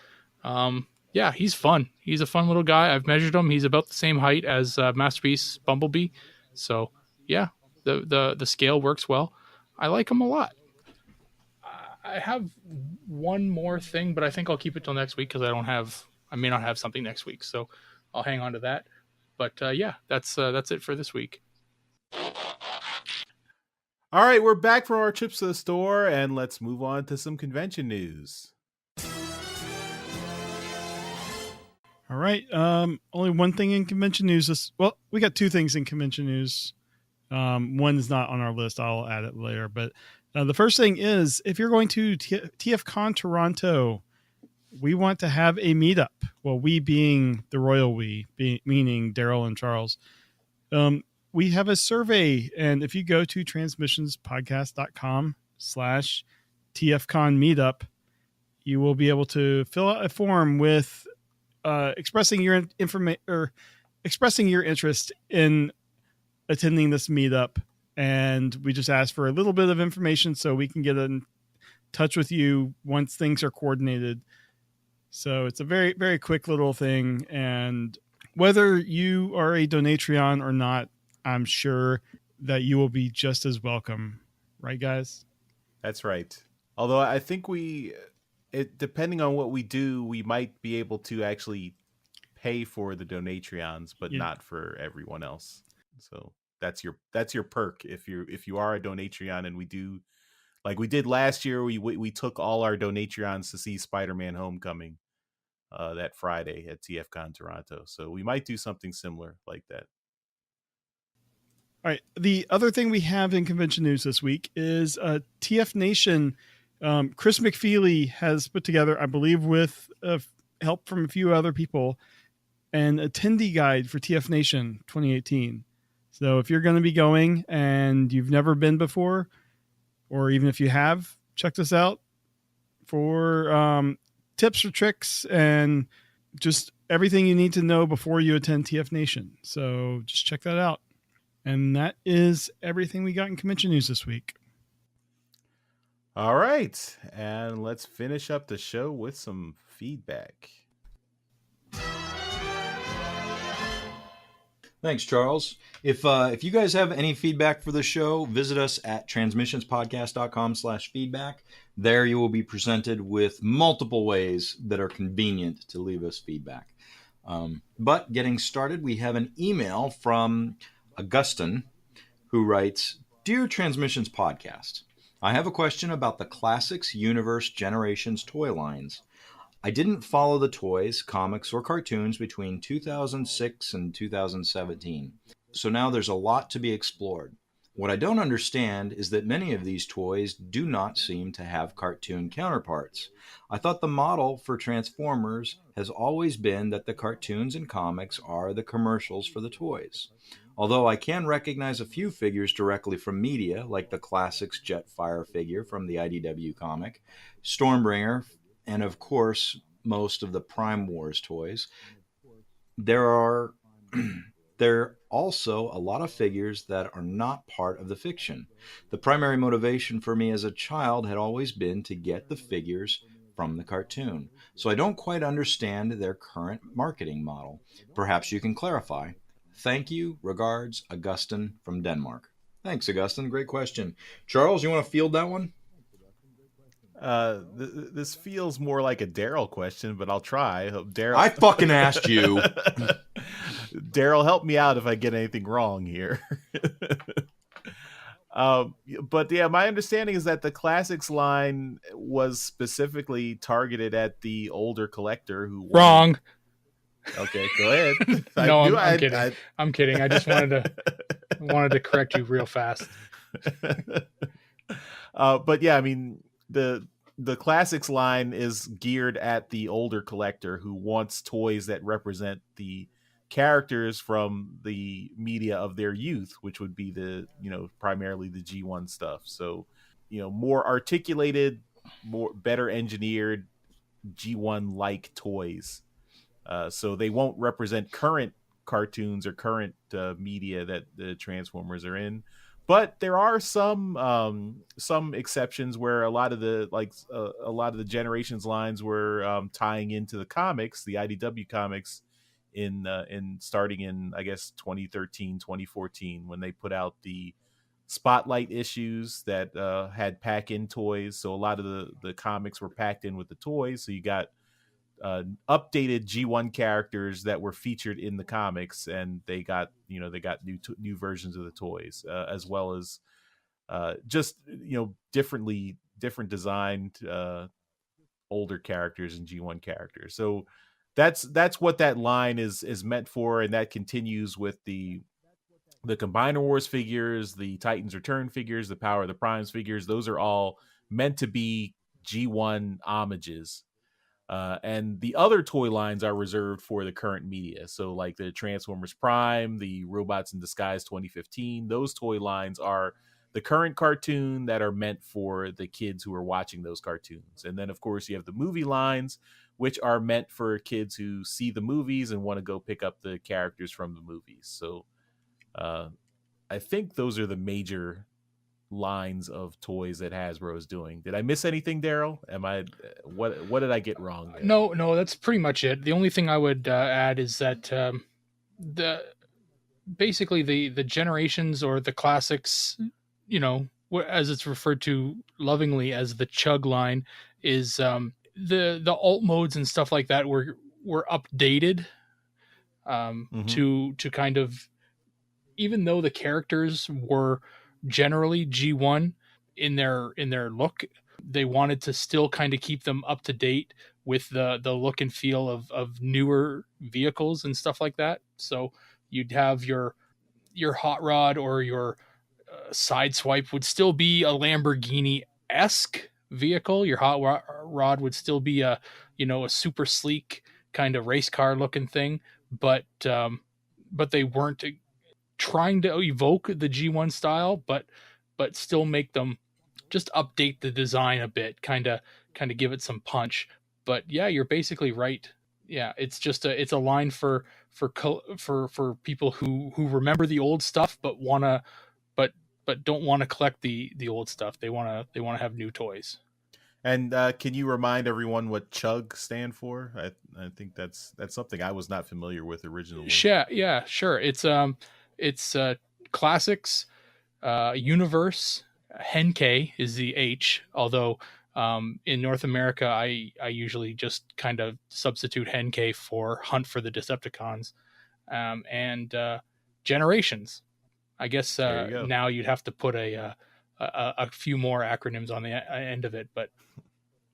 Yeah, he's fun. He's a fun little guy. I've measured him. He's about the same height as Masterpiece Bumblebee. So yeah, the scale works well. I like him a lot. I have one more thing, but I think I'll keep it till next week because I may not have something next week. So I'll hang on to that. But yeah, that's it for this week. All right, we're back from our trips to the store, and let's move on to some convention news. All right. Only one thing in convention news. We got two things in convention news. One's not on our list. I'll add it later. But the first thing is, if you're going to TFCon Toronto, we want to have a meetup. Well, we being the royal we, meaning Daryl and Charles. We have a survey, and if you go to transmissionspodcast.com/TFCon meetup, you will be able to fill out a form with expressing your expressing your interest in attending this meetup. And we just ask for a little bit of information so we can get in touch with you once things are coordinated. So it's a very, very quick little thing. And whether you are a Donatreon or not, I'm sure that you will be just as welcome. Right, guys? That's right. Although I think depending on what we do, we might be able to actually pay for the Donatreons, but not for everyone else. So that's your perk if you are a Donatreon, and we do, like we did last year, we took all our Donatreons to see Spider-Man Homecoming that Friday at TFCon Toronto. So we might do something similar like that. All right. The other thing we have in convention news this week is TF Nation Chris McFeely has put together, I believe, with help from a few other people, an attendee guide for TF Nation 2018. So if you're going to be going and you've never been before, or even if you have, check this out for tips or tricks and just everything you need to know before you attend TF Nation. So just check that out. And that is everything we got in convention news this week. All right. And let's finish up the show with some feedback. Thanks, Charles. If you guys have any feedback for the show, visit us at transmissionspodcast.com/feedback. There you will be presented with multiple ways that are convenient to leave us feedback. But getting started, we have an email from Augustine who writes, Dear Transmissions Podcast, I have a question about the Classics Universe Generations toy lines. I didn't follow the toys, comics, or cartoons between 2006 and 2017, so now there's a lot to be explored. What I don't understand is that many of these toys do not seem to have cartoon counterparts. I thought the model for Transformers has always been that the cartoons and comics are the commercials for the toys. Although I can recognize a few figures directly from media, like the Classics Jetfire figure from the IDW comic, Stormbringer, and of course, most of the Prime Wars toys. There are also a lot of figures that are not part of the fiction. The primary motivation for me as a child had always been to get the figures from the cartoon, so I don't quite understand their current marketing model. Perhaps you can clarify. Thank you. Regards, Augustine from Denmark. Thanks, Augustine. Great question. Charles, you want to field that one? This feels more like a Daryl question, but I'll try. Daryl, I fucking asked you. Daryl, help me out if I get anything wrong here. But yeah, my understanding is that the Classics line was specifically targeted at the older collector who Wrong. Okay, go ahead. No, I'm kidding. I'm kidding. I just wanted to correct you real fast. But yeah, I mean, the Classics line is geared at the older collector who wants toys that represent the characters from the media of their youth, which would be primarily the G1 stuff. So, more articulated, better engineered G1 like toys. So they won't represent current cartoons or current media that the Transformers are in. But there are some exceptions where a lot of the Generations lines were tying into the comics, the IDW comics, in starting in, I guess, 2013, 2014, when they put out the Spotlight issues that had pack-in toys. So a lot of the comics were packed in with the toys. So you got updated G1 characters that were featured in the comics, and they got new versions of the toys, as well as just different designed older characters and G1 characters. So that's what that line is meant for, and that continues with the Combiner Wars figures, the Titans Return figures, the Power of the Primes figures. Those are all meant to be G1 homages. And the other toy lines are reserved for the current media. So like the Transformers Prime, the Robots in Disguise 2015, those toy lines are the current cartoon that are meant for the kids who are watching those cartoons. And then, of course, you have the movie lines, which are meant for kids who see the movies and want to go pick up the characters from the movies. So I think those are the major lines of toys that Hasbro is doing. Did I miss anything, Daryl? What did I get wrong there? No, that's pretty much it. The only thing I would add is that the Generations or the Classics, as it's referred to lovingly as the Chug line, is the alt modes and stuff like that were updated to kind of, even though the characters were generally G1 in their look, they wanted to still kind of keep them up to date with the look and feel of newer vehicles and stuff like that. So you'd have your Hot Rod or your Sideswipe would still be a Lamborghini-esque, vehicle. Your hot rod would still be a super sleek kind of race car looking thing, but they weren't trying to evoke the G1 style, but still make them just update the design a bit, kind of give it some punch. But yeah, you're basically right. Yeah, it's just it's a line for people who remember the old stuff but don't want to collect the old stuff. They want to have new toys. And can you remind everyone what Chug stand for? I think that's something I was not familiar with originally. Yeah, sure. It's classics, universe. Henkei is the H, although in North America I usually just kind of substitute Henkei for Hunt for the Decepticons, and Generations. I guess now you'd have to put a few more acronyms on the end of it, but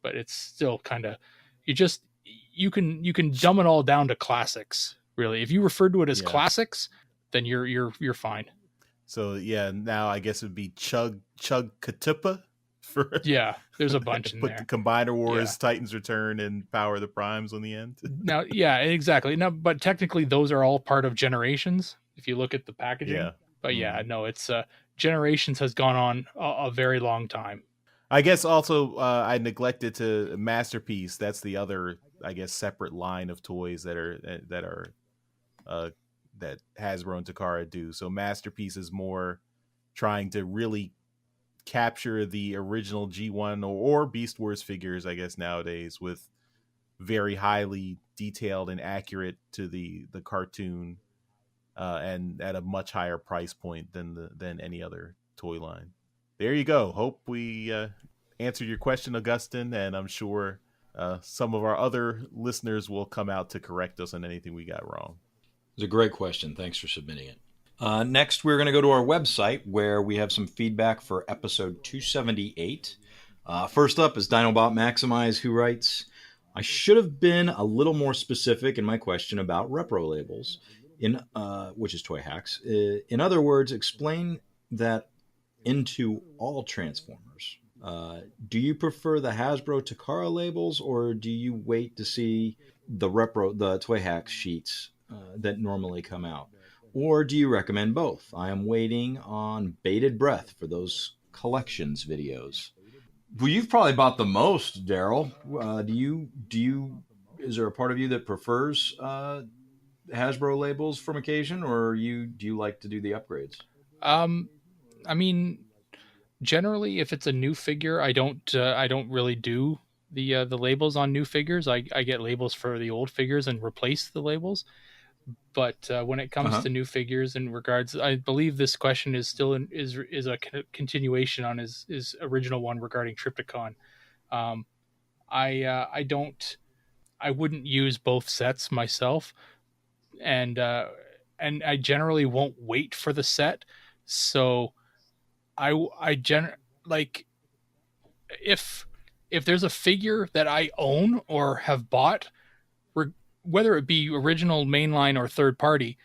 it's still kind of you can dumb it all down to classics. Really, if you refer to it as classics, then you're fine. So yeah, now I guess it would be Chug Katupa for there's a bunch in put there. The Combiner Wars, Titans Return, and Power of the Primes on the end. Now, yeah, exactly. Now, but technically those are all part of Generations if you look at the packaging. Yeah. But no, it's Generations has gone on a very long time. I guess also I neglected to Masterpiece. That's the other, I guess, separate line of toys that Hasbro and Takara do. So Masterpiece is more trying to really capture the original G1 or Beast Wars figures, I guess, nowadays, with very highly detailed and accurate to the cartoon, and at a much higher price point than any other toy line. There you go. Hope we answered your question, Augustine, and I'm sure some of our other listeners will come out to correct us on anything we got wrong. It's a great question. Thanks for submitting it. Next, we're going to go to our website where we have some feedback for episode 278. First up is Dinobot Maximize, who writes, I should have been a little more specific in my question about repro labels, which is Toy Hacks. In other words, explain that into all Transformers. Do you prefer the Hasbro Takara labels, or do you wait to see the Toy Hacks sheets that normally come out? Or do you recommend both? I am waiting on bated breath for those collections videos. Well, you've probably bought the most, Daryl. Is there a part of you that prefers Hasbro labels from occasion, or do you like to do the upgrades? I mean, generally, if it's a new figure, I don't really do the labels on new figures. I get labels for the old figures and replace the labels. But when it comes to new figures, in regards, I believe this question is still is a continuation on his original one regarding Trypticon. I wouldn't use both sets myself, and I generally won't wait for the set. So like if there's a figure that I own or have bought, whether it be original, mainline, or third party,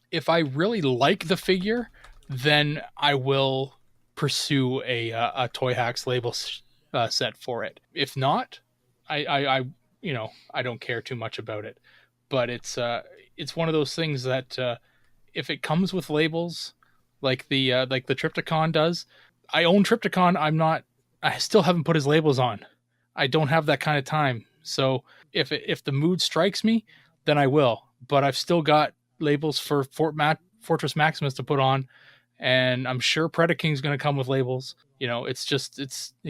if I really like the figure, then I will pursue a Toy Hacks label set for it. If not, I don't care too much about it. But it's one of those things that if it comes with labels, like the Trypticon does, I own Trypticon. I still haven't put his labels on. I don't have that kind of time. So if the mood strikes me, then I will. But I've still got labels for Fortress Maximus to put on, and I'm sure Predaking's going to come with labels. It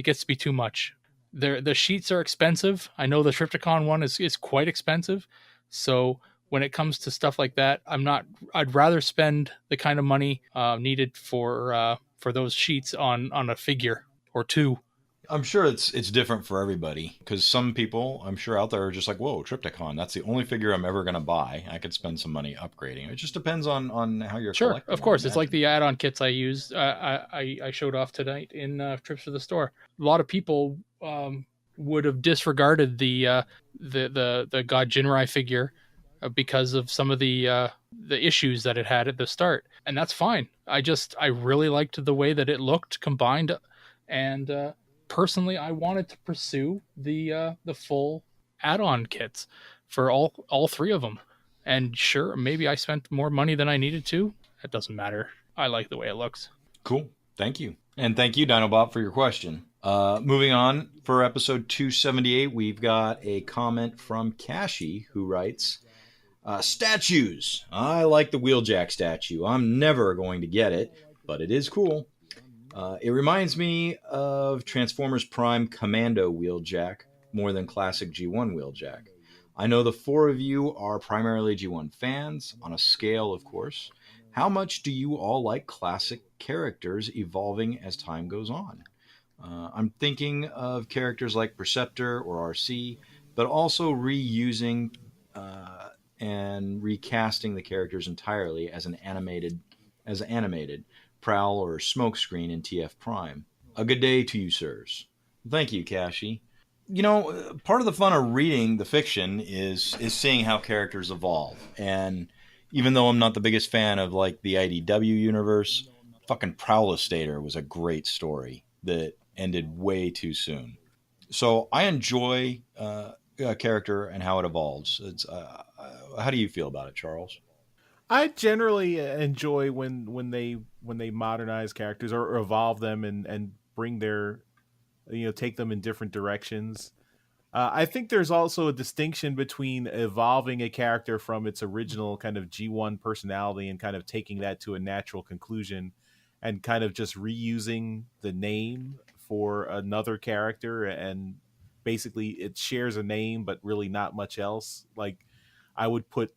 gets to be too much. The sheets are expensive. I know the Trypticon one is quite expensive. So when it comes to stuff like that, I'd rather spend the kind of money needed for those sheets on a figure or two. I'm sure it's different for everybody, because some people I'm sure out there are just like, whoa, Trypticon, that's the only figure I'm ever going to buy. I could spend some money upgrading. It just depends on how you're collecting. Sure, of course. It's like the add-on kits I used. I showed off tonight in Trips to the Store. A lot of people would have disregarded the God Jinrai figure because of some of the issues that it had at the start, and that's fine. I really liked the way that it looked combined, and personally, I wanted to pursue the full add-on kits for all three of them. And sure, maybe I spent more money than I needed to. That doesn't matter. I like the way it looks. Cool. Thank you. And thank you, Dinobot, for your question. Moving on, for episode 278, we've got a comment from Kashi, who writes, statues. I like the Wheeljack statue. I'm never going to get it, but it is cool. It reminds me of Transformers Prime Commando Wheeljack more than classic G1 Wheeljack. I know the four of you are primarily G1 fans, on a scale, of course. How much do you all like classic characters evolving as time goes on? I'm thinking of characters like Perceptor or RC, but also reusing and recasting the characters entirely as animated Prowl or Smokescreen in TF Prime. A good day to you, sirs. Thank you, Kashi. You know, part of the fun of reading the fiction is seeing how characters evolve. And even though I'm not the biggest fan of like the IDW universe, fucking Prowlistator was a great story that ended way too soon. So I enjoy a character and how it evolves. How do you feel about it, Charles? I generally enjoy when they modernize characters or evolve them and bring their, take them in different directions. I think there's also a distinction between evolving a character from its original kind of G1 personality and kind of taking that to a natural conclusion and kind of just reusing the name for another character, and basically it shares a name but really not much else. Like I would put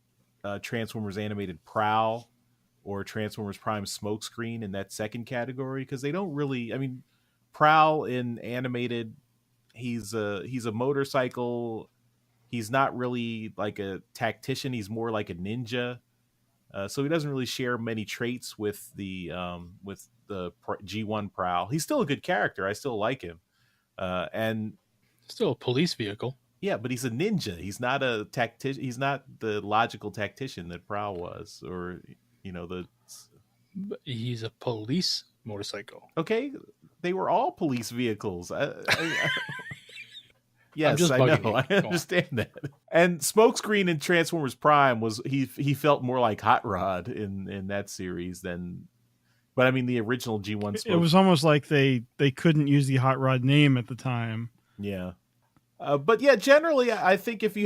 Transformers Animated Prowl or Transformers Prime Smokescreen in that second category, because they don't really, I mean, Prowl in animated, he's a motorcycle. He's not really like a tactician. He's more like a ninja. So he doesn't really share many traits with the G1 Prowl. He's still a good character. I still like him. And Still a police vehicle. yeah, but he's a ninja. He's not a tactician. He's not the logical tactician that Prowl was, or But he's a police motorcycle. Okay, they were all police vehicles. Yes, just I bugging know. you. I Go on. understand that. And Smokescreen in Transformers Prime was he felt more like Hot Rod in that series than, but I mean the original G1 It was almost like they couldn't use the Hot Rod name at the time. Yeah. But yeah, generally, I think if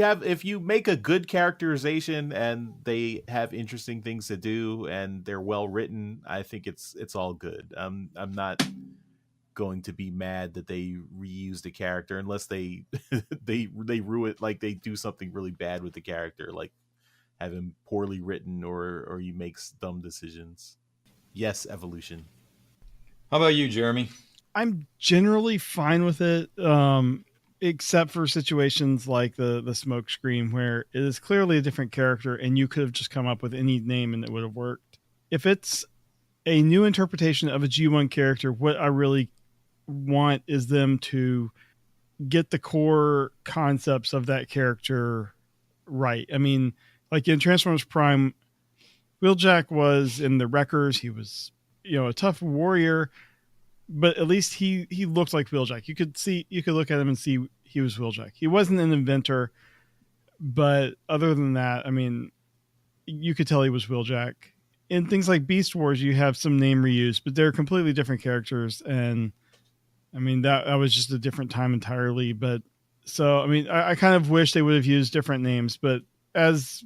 you make a good characterization and they have interesting things to do and they're well written, I think it's all good. I'm not going to be mad that they reused a character unless they they ruin it, like they do something really bad with the character, like have him poorly written or he makes dumb decisions. Yes, evolution. How about you, Jeremy? I'm generally fine with it, except for situations like the smoke screen where it is clearly a different character and you could have just come up with any name and it would have worked. If it's a new interpretation of a G1 character, what I really want is them to get the core concepts of that character right. I mean, like in Transformers Prime, Wheeljack was in the Wreckers. He was, a tough warrior, but at least he looked like Wheeljack. You could look at him and see he was Wheeljack. He wasn't an inventor, but other than that, I mean, you could tell he was Wheeljack. In things like Beast Wars, you have some name reuse, but they're completely different characters. And I mean, that was just a different time entirely. But so, I mean, I kind of wish they would have used different names, but as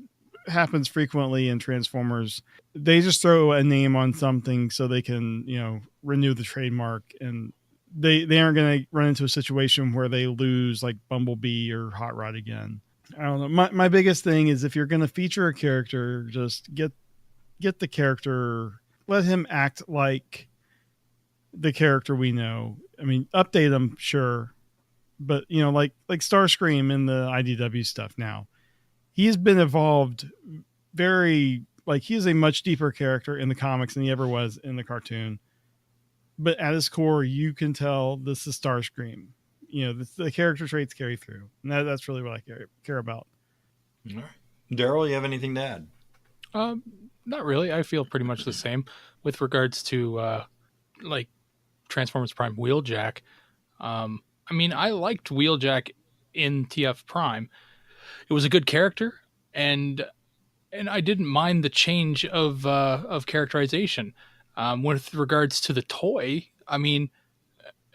happens frequently in Transformers, they just throw a name on something so they can, renew the trademark, and they aren't going to run into a situation where they lose like Bumblebee or Hot Rod again. I don't know. My biggest thing is if you're going to feature a character, just get the character, let him act like the character we know. I mean, update him, sure, but like Starscream in the IDW stuff now, he has been evolved very, like, he is a much deeper character in the comics than he ever was in the cartoon. But at his core, you can tell this is Starscream. The character traits carry through, and that's really what I care about. All right. Daryl, you have anything to add? Not really. I feel pretty much the same with regards to like Transformers Prime Wheeljack. I mean, I liked Wheeljack in TF Prime. It was a good character, and I didn't mind the change of characterization. With regards to the toy, I mean,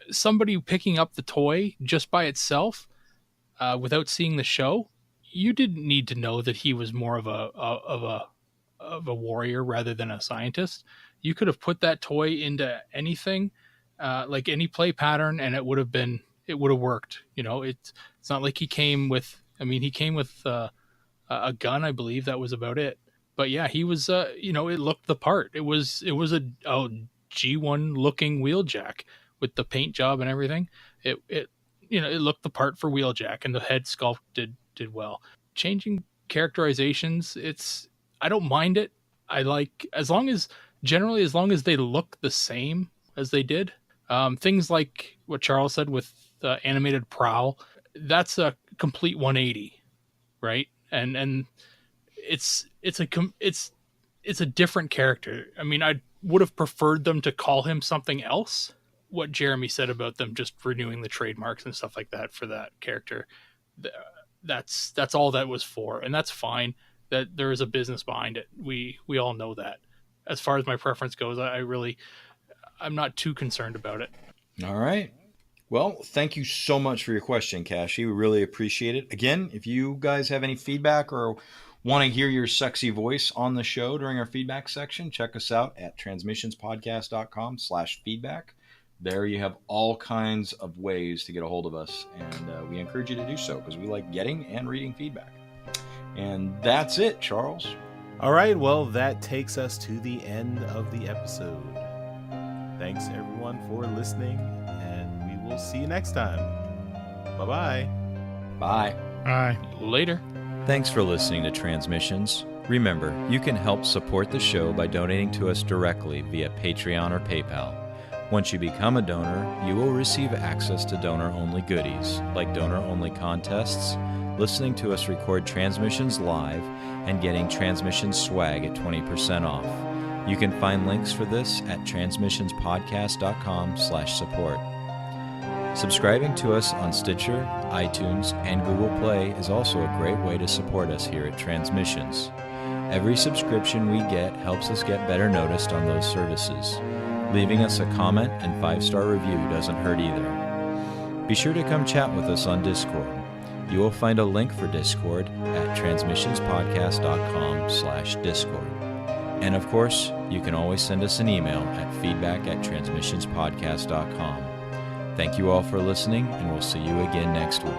somebody picking up the toy just by itself, without seeing the show, you didn't need to know that he was more of a warrior rather than a scientist. You could have put that toy into anything, like any play pattern, and it would have worked. You know, it's not like he came with. I mean, he came with a gun, I believe. That was about it. But yeah, he was. You know, it looked the part. It was a G1 looking Wheeljack with the paint job and everything. It you know, it looked the part for Wheeljack, and the head sculpt did well. Changing characterizations, I don't mind it. I like, as long as they look the same as they did. Things like what Charles said with the animated Prowl, that's a complete 180, right? And it's a different character. I mean, I would have preferred them to call him something else. What Jeremy said about them just renewing the trademarks and stuff like that for that character, that's all that was for, and that's fine. That there is a business behind it. We all know that. As far as my preference goes, I'm not too concerned about it. All right. Well, thank you so much for your question, Kashi. We really appreciate it. Again, if you guys have any feedback or want to hear your sexy voice on the show during our feedback section, check us out at transmissionspodcast.com/feedback. There you have all kinds of ways to get a hold of us, and we encourage you to do so because we like getting and reading feedback. And that's it, Charles. All right, well, that takes us to the end of the episode. Thanks, everyone, for listening, and we will see you next time. Bye-bye. Bye. Bye. Later. Thanks for listening to Transmissions. Remember, you can help support the show by donating to us directly via Patreon or PayPal. Once you become a donor, you will receive access to donor-only goodies, like donor-only contests, listening to us record Transmissions live, and getting Transmissions swag at 20% off. You can find links for this at transmissionspodcast.com/support. Subscribing to us on Stitcher, iTunes, and Google Play is also a great way to support us here at Transmissions. Every subscription we get helps us get better noticed on those services. Leaving us a comment and 5-star review doesn't hurt either. Be sure to come chat with us on Discord. You will find a link for Discord at transmissionspodcast.com/Discord. And of course, you can always send us an email at feedback@transmissionspodcast.com. Thank you all for listening, and we'll see you again next week.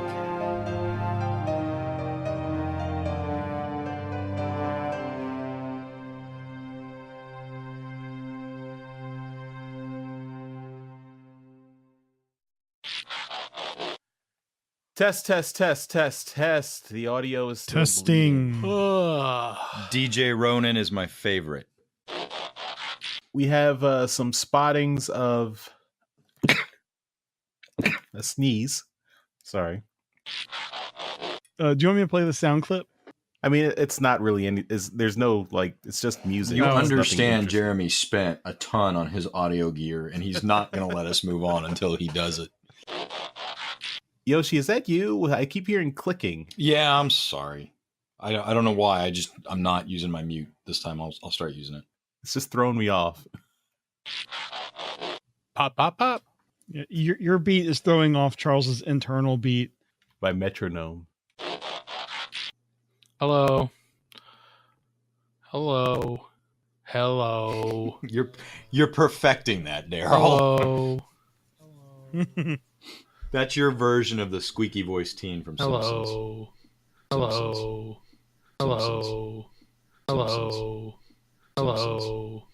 Test. The audio is still Testing. DJ Ronan is my favorite. We have some spottings of a sneeze. Sorry. Do you want me to play the sound clip? I mean, it's not really any. There's no, like, it's just music. You It's nothing understand interesting. Jeremy spent a ton on his audio gear, and he's not going to let us move on until he does it. Yoshi, is that you? I keep hearing clicking. Yeah, I'm sorry. I don't know why. I'm not using my mute this time. I'll start using it. It's just throwing me off. Pop, pop, pop. Yeah, your beat is throwing off Charles's internal beat. By metronome. Hello. You're perfecting that, Daryl. Hello. That's your version of the squeaky voice teen from Simpsons. Hello. Simpsons. Hello. Simpsons. Hello.